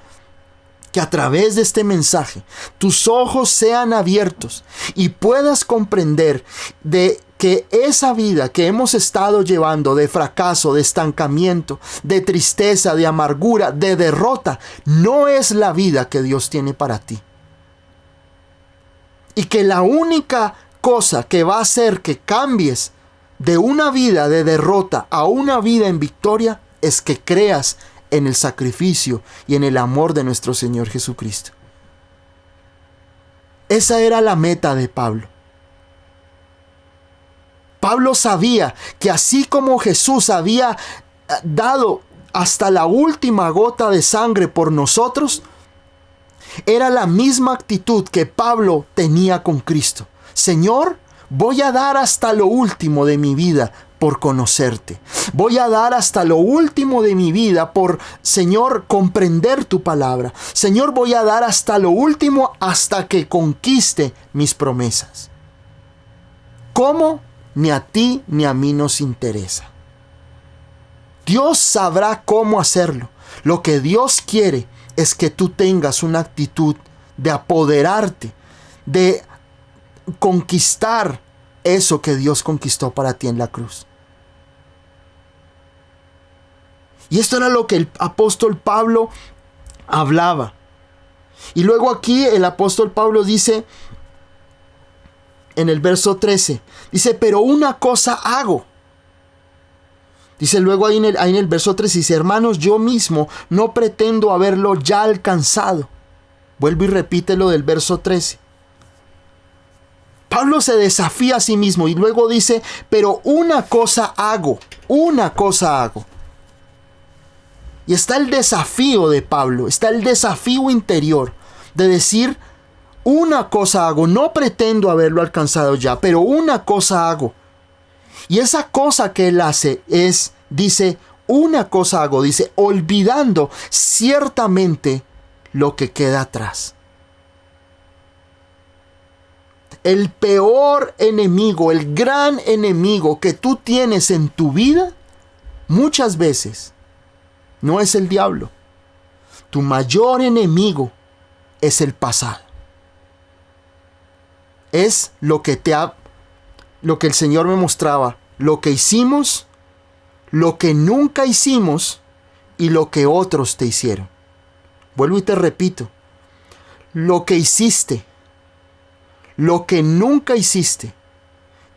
que a través de este mensaje tus ojos sean abiertos y puedas comprender de que esa vida que hemos estado llevando de fracaso, de estancamiento, de tristeza, de amargura, de derrota, no es la vida que Dios tiene para ti. Y que la única cosa que va a hacer que cambies de una vida de derrota a una vida en victoria es que creas en el sacrificio y en el amor de nuestro Señor Jesucristo. Esa era la meta de Pablo. Pablo sabía que así como Jesús había dado hasta la última gota de sangre por nosotros, era la misma actitud que Pablo tenía con Cristo. Señor, voy a dar hasta lo último de mi vida por conocerte. Voy a dar hasta lo último de mi vida por, Señor, comprender tu palabra. Señor, voy a dar hasta lo último hasta que conquiste mis promesas. ¿Cómo? Ni a ti ni a mí nos interesa. Dios sabrá cómo hacerlo. Lo que Dios quiere es que tú tengas una actitud de apoderarte, de conquistar eso que Dios conquistó para ti en la cruz. Y esto era lo que el apóstol Pablo hablaba. Y luego aquí el apóstol Pablo dice, en el verso 13, dice, pero una cosa hago. Dice luego ahí en el verso 13, dice, hermanos, yo mismo no pretendo haberlo ya alcanzado. Vuelvo y repite lo del verso 13. Pablo se desafía a sí mismo y luego dice, pero una cosa hago, una cosa hago. Y está el desafío de Pablo, está el desafío interior de decir, una cosa hago, no pretendo haberlo alcanzado ya, pero una cosa hago. Y esa cosa que él hace es, dice, una cosa hago, dice, olvidando ciertamente lo que queda atrás. El peor enemigo, el gran enemigo que tú tienes en tu vida, muchas veces, no es el diablo. Tu mayor enemigo es el pasado. Es lo que el Señor me mostraba, lo que hicimos, lo que nunca hicimos y lo que otros te hicieron. Vuelvo y te repito, lo que hiciste, lo que nunca hiciste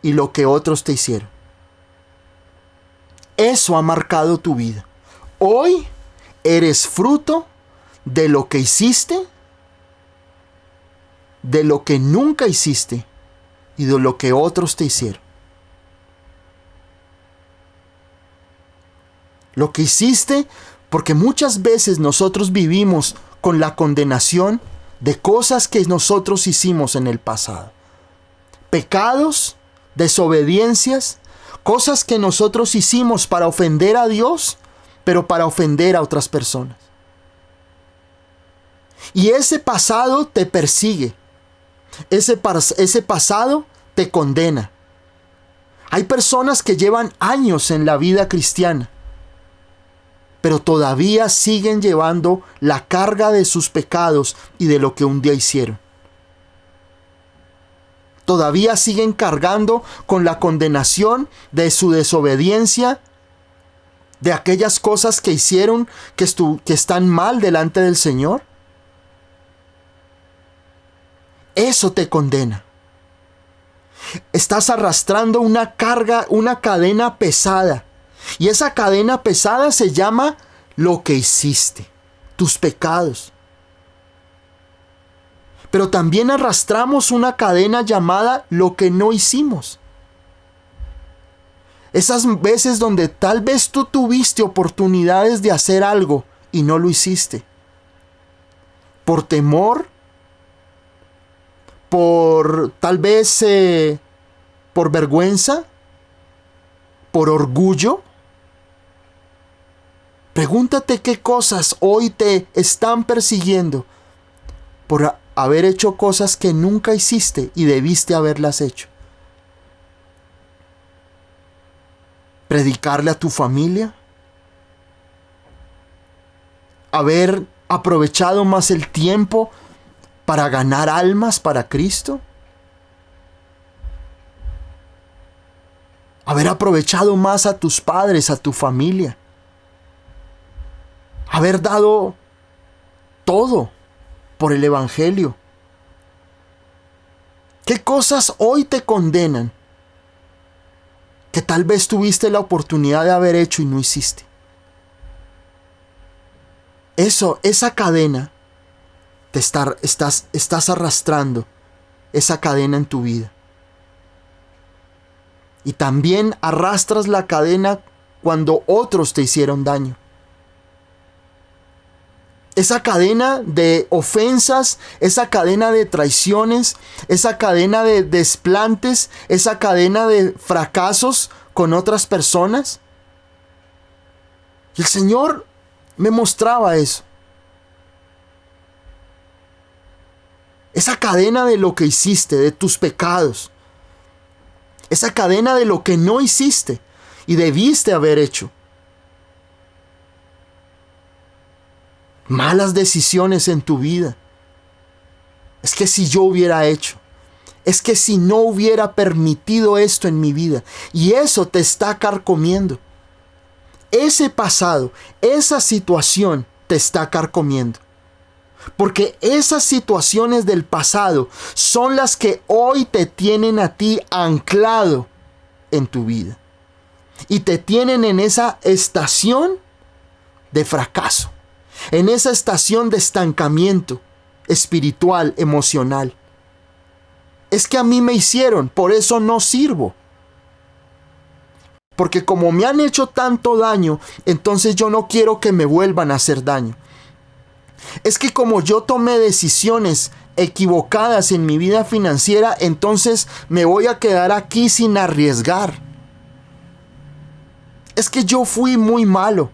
y lo que otros te hicieron. Eso ha marcado tu vida. Hoy eres fruto de lo que hiciste, de lo que nunca hiciste y de lo que otros te hicieron. Lo que hiciste, porque muchas veces nosotros vivimos con la condenación de cosas que nosotros hicimos en el pasado. Pecados, desobediencias, cosas que nosotros hicimos para ofender a Dios, pero para ofender a otras personas. Y ese pasado te persigue. Ese pasado te condena. Hay personas que llevan años en la vida cristiana, pero todavía siguen llevando la carga de sus pecados y de lo que un día hicieron. Todavía siguen cargando con la condenación de su desobediencia, de aquellas cosas que hicieron que están mal delante del Señor. Eso te condena. Estás arrastrando una carga, una cadena pesada. Y esa cadena pesada se llama lo que hiciste, tus pecados. Pero también arrastramos una cadena llamada lo que no hicimos. Esas veces donde tal vez tú tuviste oportunidades de hacer algo y no lo hiciste. Por temor, por tal vez por vergüenza, por orgullo. Pregúntate qué cosas hoy te están persiguiendo por haber hecho cosas que nunca hiciste y debiste haberlas hecho. Predicarle a tu familia, haber aprovechado más el tiempo para ganar almas para Cristo, haber aprovechado más a tus padres, a tu familia, haber dado todo por el Evangelio. ¿Qué cosas hoy te condenan que tal vez tuviste la oportunidad de haber hecho y no hiciste? Esa cadena, estás arrastrando esa cadena en tu vida. Y también arrastras la cadena cuando otros te hicieron daño. Esa cadena de ofensas, esa cadena de traiciones, esa cadena de desplantes, esa cadena de fracasos con otras personas. Y el Señor me mostraba eso. Esa cadena de lo que hiciste, de tus pecados. Esa cadena de lo que no hiciste y debiste haber hecho. Malas decisiones en tu vida. Es que si yo hubiera hecho. Es que si no hubiera permitido esto en mi vida. Y eso te está carcomiendo. Ese pasado, esa situación te está carcomiendo. Porque esas situaciones del pasado son las que hoy te tienen a ti anclado en tu vida. Y te tienen en esa estación de fracaso. En esa estación de estancamiento espiritual, emocional. Es que a mí me hicieron, por eso no sirvo. Porque como me han hecho tanto daño, entonces yo no quiero que me vuelvan a hacer daño. Es que como yo tomé decisiones equivocadas en mi vida financiera, entonces me voy a quedar aquí sin arriesgar. Es que yo fui muy malo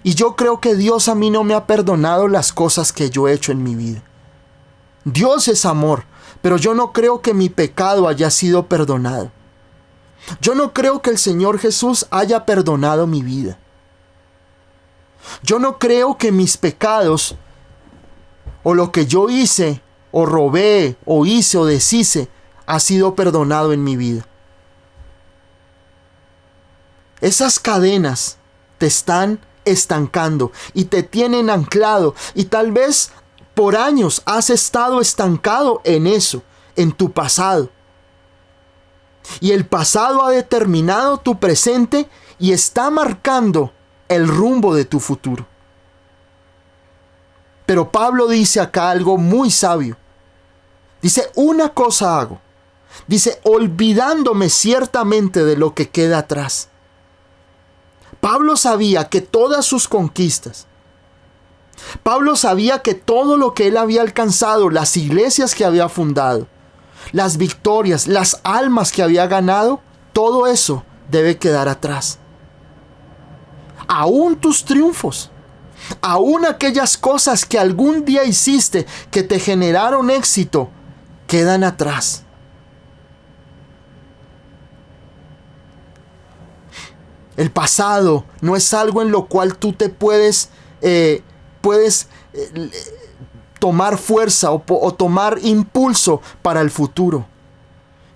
y yo creo que Dios a mí no me ha perdonado las cosas que yo he hecho en mi vida. Dios es amor, pero yo no creo que mi pecado haya sido perdonado. Yo no creo que el Señor Jesús haya perdonado mi vida. Yo no creo que mis pecados o lo que yo hice o robé o hice o deshice ha sido perdonado en mi vida. Esas cadenas te están estancando y te tienen anclado, y tal vez por años has estado estancado en eso, en tu pasado. Y el pasado ha determinado tu presente y está marcando el rumbo de tu futuro. Pero Pablo dice acá algo muy sabio. Dice, una cosa hago. Dice, olvidándome ciertamente de lo que queda atrás. Pablo sabía que todas sus conquistas, Pablo sabía que todo lo que él había alcanzado, las iglesias que había fundado, las victorias, las almas que había ganado, todo eso debe quedar atrás. Aún tus triunfos, aún aquellas cosas que algún día hiciste que te generaron éxito, quedan atrás. El pasado no es algo en lo cual tú te puedes tomar fuerza o tomar impulso para el futuro.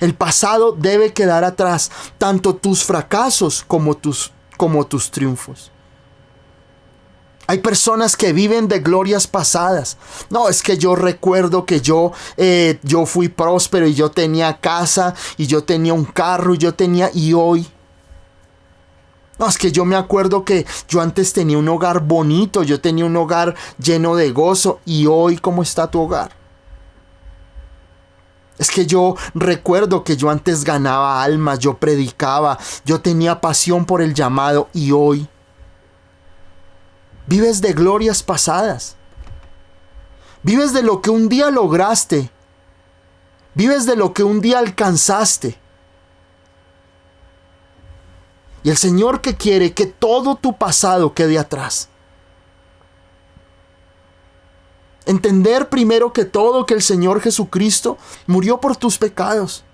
El pasado debe quedar atrás, tanto tus fracasos como tus triunfos. Hay personas que viven de glorias pasadas. No, es que yo recuerdo que yo fui próspero y yo tenía casa y yo tenía un carro y hoy. No, es que yo me acuerdo que yo antes tenía un hogar bonito, yo tenía un hogar lleno de gozo, y hoy, ¿cómo está tu hogar? Es que yo recuerdo que yo antes ganaba almas, yo predicaba, yo tenía pasión por el llamado, y hoy vives de glorias pasadas. Vives de lo que un día lograste. Vives de lo que un día alcanzaste. Y el Señor que quiere que todo tu pasado quede atrás. Entender primero que todo que el Señor Jesucristo murió por tus pecados.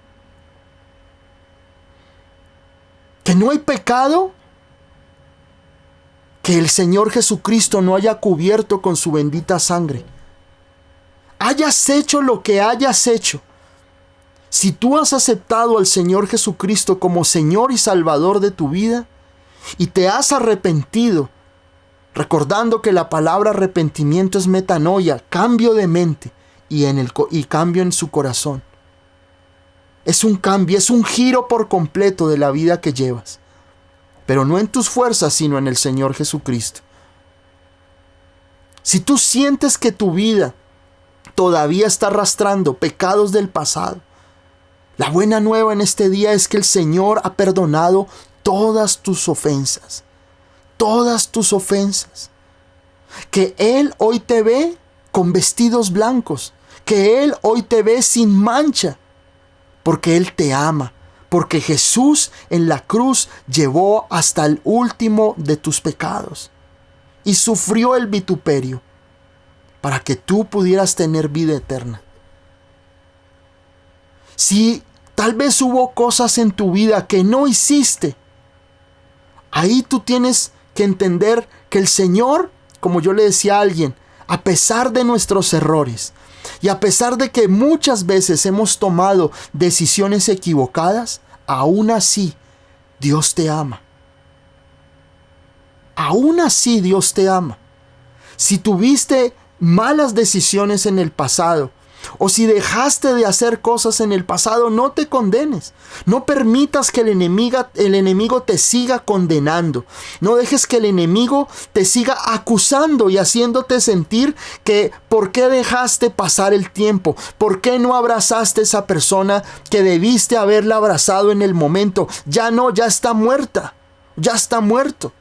Que no hay pecado que el Señor Jesucristo no haya cubierto con su bendita sangre. Hayas hecho lo que hayas hecho. Si tú has aceptado al Señor Jesucristo como Señor y Salvador de tu vida y te has arrepentido, recordando que la palabra arrepentimiento es metanoia, cambio de mente y cambio en su corazón. Es un cambio, es un giro por completo de la vida que llevas, pero no en tus fuerzas, sino en el Señor Jesucristo. Si tú sientes que tu vida todavía está arrastrando pecados del pasado, la buena nueva en este día es que el Señor ha perdonado todas tus ofensas. Todas tus ofensas. Que Él hoy te ve con vestidos blancos. Que Él hoy te ve sin mancha. Porque Él te ama. Porque Jesús en la cruz llevó hasta el último de tus pecados. Y sufrió el vituperio. Para que tú pudieras tener vida eterna. Si tal vez hubo cosas en tu vida que no hiciste, ahí tú tienes que entender que el Señor, como yo le decía a alguien, a pesar de nuestros errores y a pesar de que muchas veces hemos tomado decisiones equivocadas, aún así Dios te ama. Aún así Dios te ama. Si tuviste malas decisiones en el pasado, o si dejaste de hacer cosas en el pasado, no te condenes. No permitas que el enemigo te siga condenando. No dejes que el enemigo te siga acusando y haciéndote sentir que ¿por qué dejaste pasar el tiempo? ¿Por qué no abrazaste a esa persona que debiste haberla abrazado en el momento? Ya no, ya está muerta. Ya está muerto.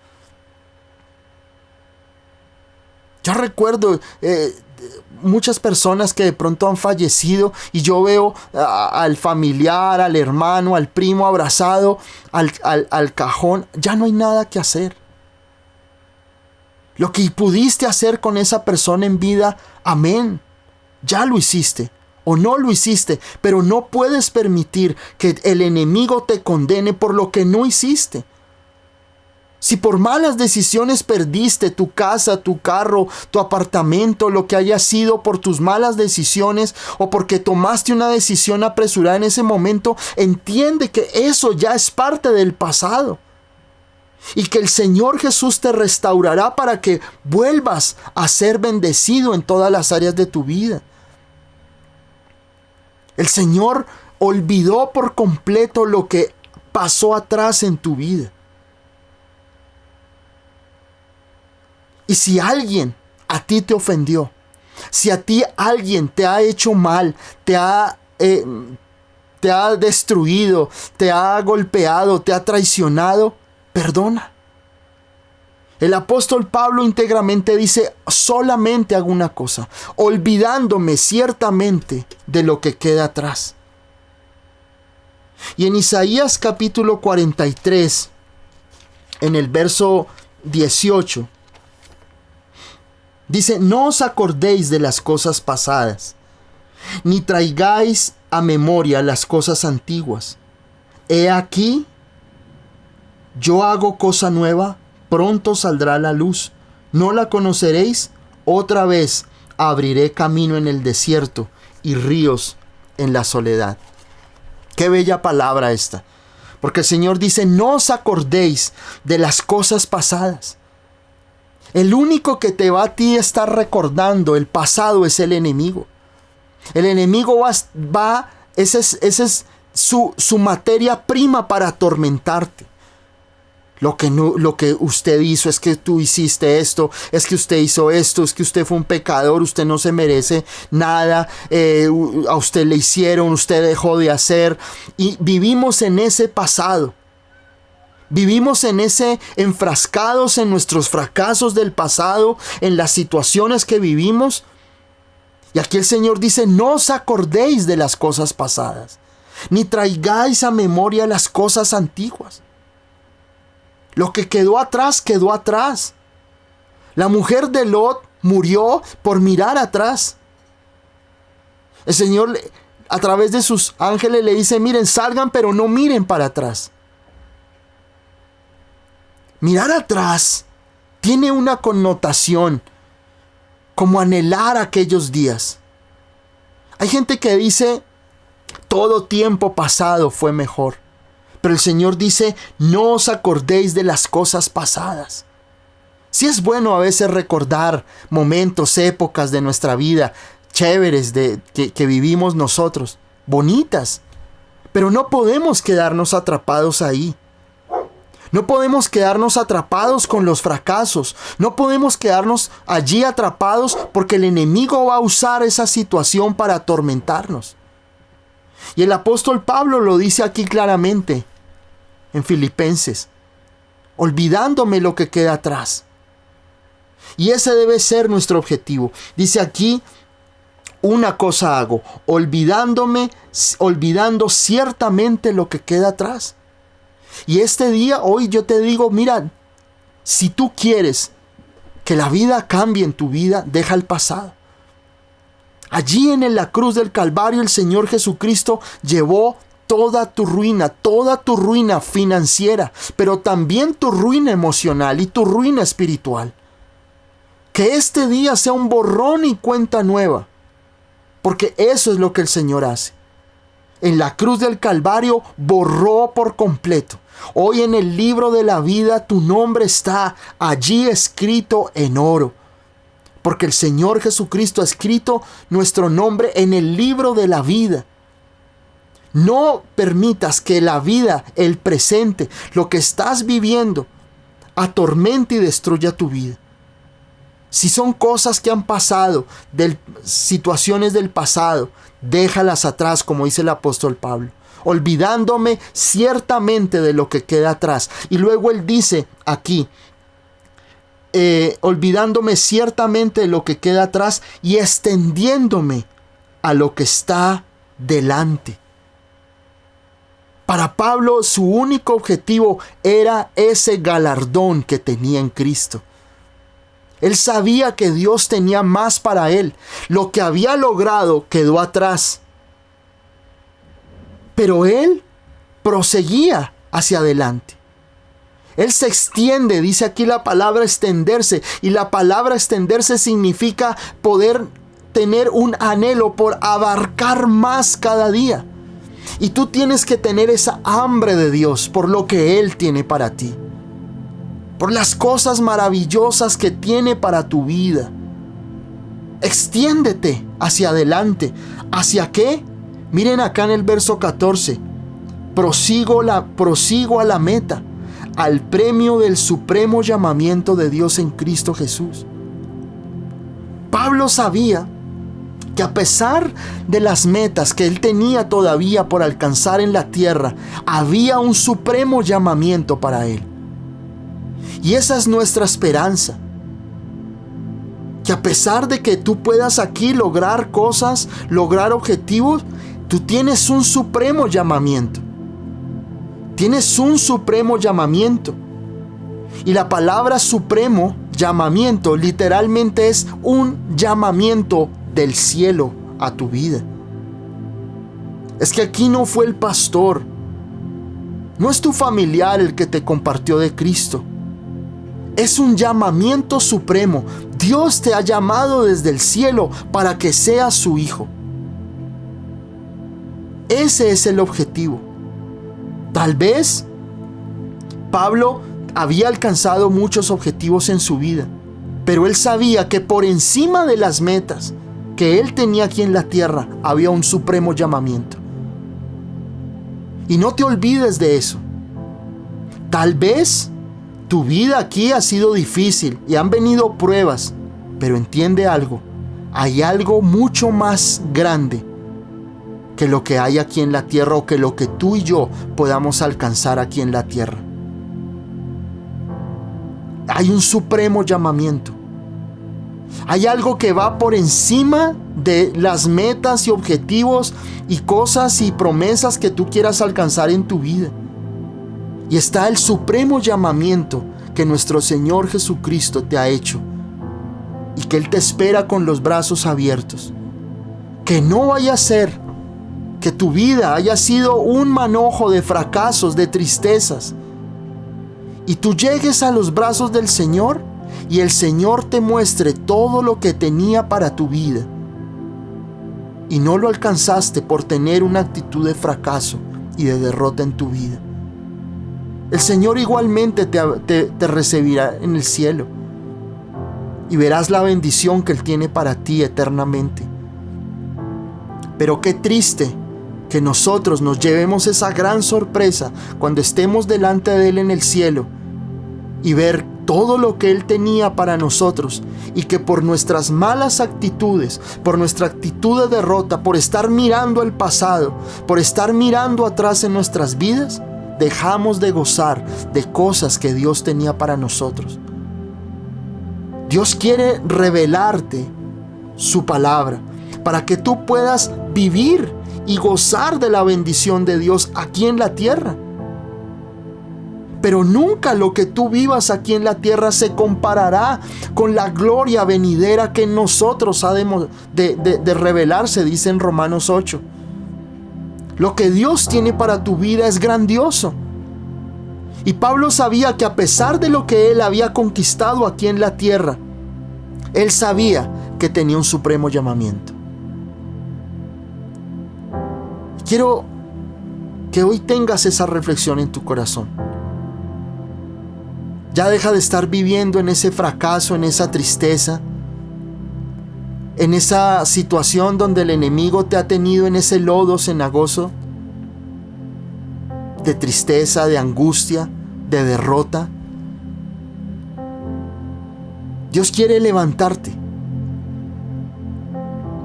Yo recuerdo, muchas personas que de pronto han fallecido y yo veo al familiar, al hermano, al primo abrazado al cajón. Ya no hay nada que hacer. Lo que pudiste hacer con esa persona en vida, amén, ya lo hiciste o no lo hiciste, pero no puedes permitir que el enemigo te condene por lo que no hiciste. Si por malas decisiones perdiste tu casa, tu carro, tu apartamento, lo que haya sido por tus malas decisiones o porque tomaste una decisión apresurada en ese momento, entiende que eso ya es parte del pasado. Y que el Señor Jesús te restaurará para que vuelvas a ser bendecido en todas las áreas de tu vida. El Señor olvidó por completo lo que pasó atrás en tu vida. Y si alguien a ti te ofendió, si a ti alguien te ha hecho mal, te ha destruido, te ha golpeado, te ha traicionado, perdona. El apóstol Pablo íntegramente dice, solamente hago una cosa, olvidándome ciertamente de lo que queda atrás. Y en Isaías capítulo 43, en el verso 18, dice, no os acordéis de las cosas pasadas, ni traigáis a memoria las cosas antiguas. He aquí, yo hago cosa nueva, pronto saldrá la luz. ¿No la conoceréis? Otra vez abriré camino en el desierto y ríos en la soledad. Qué bella palabra esta. Porque el Señor dice, no os acordéis de las cosas pasadas. El único que te va a ti estar recordando el pasado es el enemigo. El enemigo esa es su materia prima para atormentarte. Lo que usted hizo, es que tú hiciste esto, es que usted hizo esto, es que usted fue un pecador, usted no se merece nada, a usted le hicieron, usted dejó de hacer. Y vivimos en ese pasado. Vivimos enfrascados en nuestros fracasos del pasado, en las situaciones que vivimos. Y aquí el Señor dice, no os acordéis de las cosas pasadas, ni traigáis a memoria las cosas antiguas. Lo que quedó atrás, quedó atrás. La mujer de Lot murió por mirar atrás. El Señor, a través de sus ángeles, le dice, miren, salgan, pero no miren para atrás. Mirar atrás tiene una connotación como anhelar aquellos días. Hay gente que dice, todo tiempo pasado fue mejor. Pero el Señor dice, no os acordéis de las cosas pasadas. Sí es bueno a veces recordar momentos, épocas de nuestra vida, chéveres que vivimos nosotros, bonitas. Pero no podemos quedarnos atrapados ahí. No podemos quedarnos atrapados con los fracasos. No podemos quedarnos allí atrapados porque el enemigo va a usar esa situación para atormentarnos. Y el apóstol Pablo lo dice aquí claramente en Filipenses, olvidándome lo que queda atrás. Y ese debe ser nuestro objetivo. Dice aquí, una cosa hago, olvidando ciertamente lo que queda atrás. Y este día, hoy yo te digo, mira, si tú quieres que la vida cambie en tu vida, deja el pasado. Allí en la cruz del Calvario el Señor Jesucristo llevó toda tu ruina financiera, pero también tu ruina emocional y tu ruina espiritual. Que este día sea un borrón y cuenta nueva, porque eso es lo que el Señor hace. En la cruz del Calvario borró por completo. Hoy en el libro de la vida tu nombre está allí escrito en oro. Porque el Señor Jesucristo ha escrito nuestro nombre en el libro de la vida. No permitas que la vida, el presente, lo que estás viviendo, atormente y destruya tu vida. Si son cosas que han pasado, situaciones del pasado, déjalas atrás, como dice el apóstol Pablo, olvidándome ciertamente de lo que queda atrás. Y luego él dice aquí, olvidándome ciertamente de lo que queda atrás y extendiéndome a lo que está delante. Para Pablo, su único objetivo era ese galardón que tenía en Cristo. Él sabía que Dios tenía más para él. Lo que había logrado quedó atrás. Pero él proseguía hacia adelante. Él se extiende, dice aquí la palabra extenderse. Y la palabra extenderse significa poder tener un anhelo por abarcar más cada día. Y tú tienes que tener esa hambre de Dios por lo que Él tiene para ti. Por las cosas maravillosas que tiene para tu vida. Extiéndete hacia adelante. ¿Hacia qué? Miren acá en el verso 14. Prosigo a la meta, al premio del supremo llamamiento de Dios en Cristo Jesús. Pablo sabía que a pesar de las metas que él tenía todavía por alcanzar en la tierra, había un supremo llamamiento para él. Y esa es nuestra esperanza. Que a pesar de que tú puedas aquí lograr cosas, lograr objetivos, tú tienes un supremo llamamiento. Tienes un supremo llamamiento. Y la palabra supremo llamamiento literalmente es un llamamiento del cielo a tu vida. Es que aquí no fue el pastor, no es tu familiar el que te compartió de Cristo. Es un llamamiento supremo. Dios te ha llamado desde el cielo para que seas su hijo. Ese es el objetivo. Tal vez Pablo había alcanzado muchos objetivos en su vida, pero él sabía que por encima de las metas que él tenía aquí en la tierra había un supremo llamamiento. Y no te olvides de eso. Tal vez tu vida aquí ha sido difícil y han venido pruebas, pero entiende algo, hay algo mucho más grande que lo que hay aquí en la tierra o que lo que tú y yo podamos alcanzar aquí en la tierra. Hay un supremo llamamiento. Hay algo que va por encima de las metas y objetivos y cosas y promesas que tú quieras alcanzar en tu vida. Y está el supremo llamamiento que nuestro Señor Jesucristo te ha hecho y que Él te espera con los brazos abiertos. Que no vaya a ser que tu vida haya sido un manojo de fracasos, de tristezas, y tú llegues a los brazos del Señor y el Señor te muestre todo lo que tenía para tu vida y no lo alcanzaste por tener una actitud de fracaso y de derrota en tu vida. El Señor igualmente te recibirá en el cielo y verás la bendición que Él tiene para ti eternamente. Pero qué triste que nosotros nos llevemos esa gran sorpresa cuando estemos delante de Él en el cielo y ver todo lo que Él tenía para nosotros y que por nuestras malas actitudes, por nuestra actitud de derrota, por estar mirando al pasado, por estar mirando atrás en nuestras vidas, dejamos de gozar de cosas que Dios tenía para nosotros. Dios quiere revelarte su palabra para que tú puedas vivir y gozar de la bendición de Dios aquí en la tierra. Pero nunca lo que tú vivas aquí en la tierra se comparará con la gloria venidera que en nosotros ha de revelarse, dice en Romanos 8. Lo que Dios tiene para tu vida es grandioso. Y Pablo sabía que a pesar de lo que él había conquistado aquí en la tierra, él sabía que tenía un supremo llamamiento. Quiero que hoy tengas esa reflexión en tu corazón. Ya deja de estar viviendo en ese fracaso, en esa tristeza, en esa situación donde el enemigo te ha tenido en ese lodo cenagoso de tristeza, de angustia, de derrota. Dios quiere levantarte.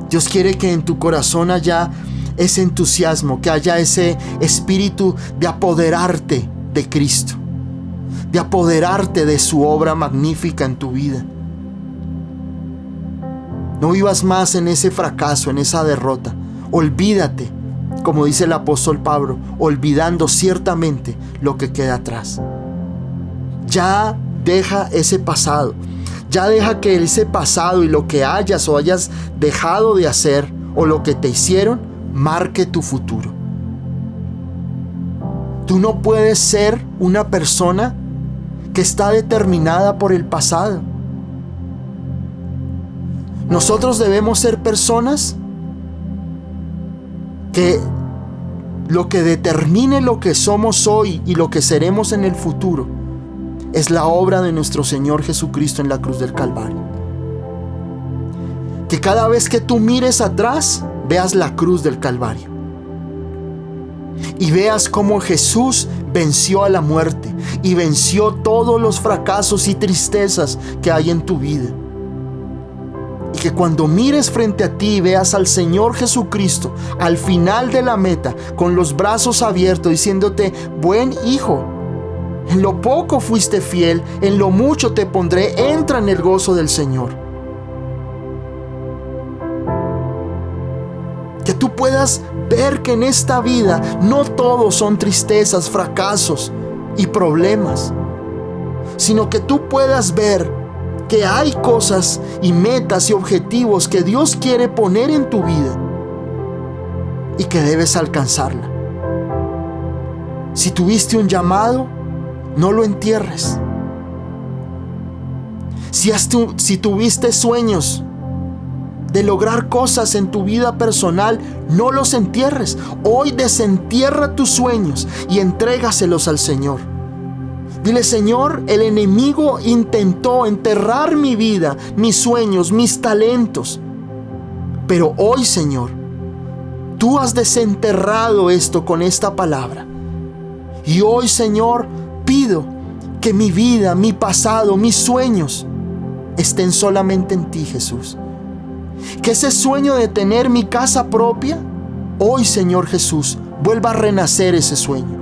Dios quiere que en tu corazón haya ese entusiasmo, que haya ese espíritu de apoderarte de Cristo, de apoderarte de su obra magnífica en tu vida. No vivas más en ese fracaso, en esa derrota. Olvídate, como dice el apóstol Pablo, olvidando ciertamente lo que queda atrás. Ya deja ese pasado. Ya deja que ese pasado y lo que hayas o hayas dejado de hacer o lo que te hicieron marque tu futuro. Tú no puedes ser una persona que está determinada por el pasado. Nosotros debemos ser personas que lo que determine lo que somos hoy y lo que seremos en el futuro es la obra de nuestro Señor Jesucristo en la cruz del Calvario. Que cada vez que tú mires atrás, veas la cruz del Calvario. Y veas cómo Jesús venció a la muerte y venció todos los fracasos y tristezas que hay en tu vida. Y que cuando mires frente a ti y veas al Señor Jesucristo al final de la meta, con los brazos abiertos, diciéndote: buen hijo, en lo poco fuiste fiel, en lo mucho te pondré, entra en el gozo del Señor. Que tú puedas ver que en esta vida no todos son tristezas, fracasos y problemas, sino que tú puedas ver que hay cosas y metas y objetivos que Dios quiere poner en tu vida y que debes alcanzarla. Si tuviste un llamado, no lo entierres. Si tuviste sueños de lograr cosas en tu vida personal, no los entierres. Hoy desentierra tus sueños y entrégaselos al Señor. Dile: Señor, el enemigo intentó enterrar mi vida, mis sueños, mis talentos. Pero hoy, Señor, tú has desenterrado esto con esta palabra. Y hoy, Señor, pido que mi vida, mi pasado, mis sueños estén solamente en ti, Jesús. Que ese sueño de tener mi casa propia, hoy, Señor Jesús, vuelva a renacer ese sueño.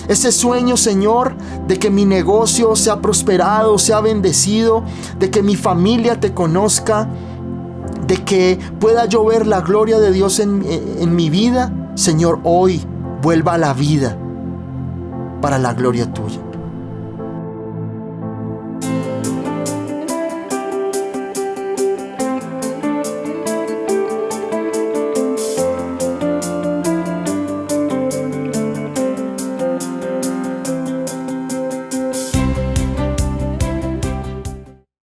Ese sueño, Señor, de que mi negocio sea prosperado, sea bendecido, de que mi familia te conozca, de que pueda yo ver la gloria de Dios en mi vida, Señor, hoy vuelva a la vida para la gloria tuya.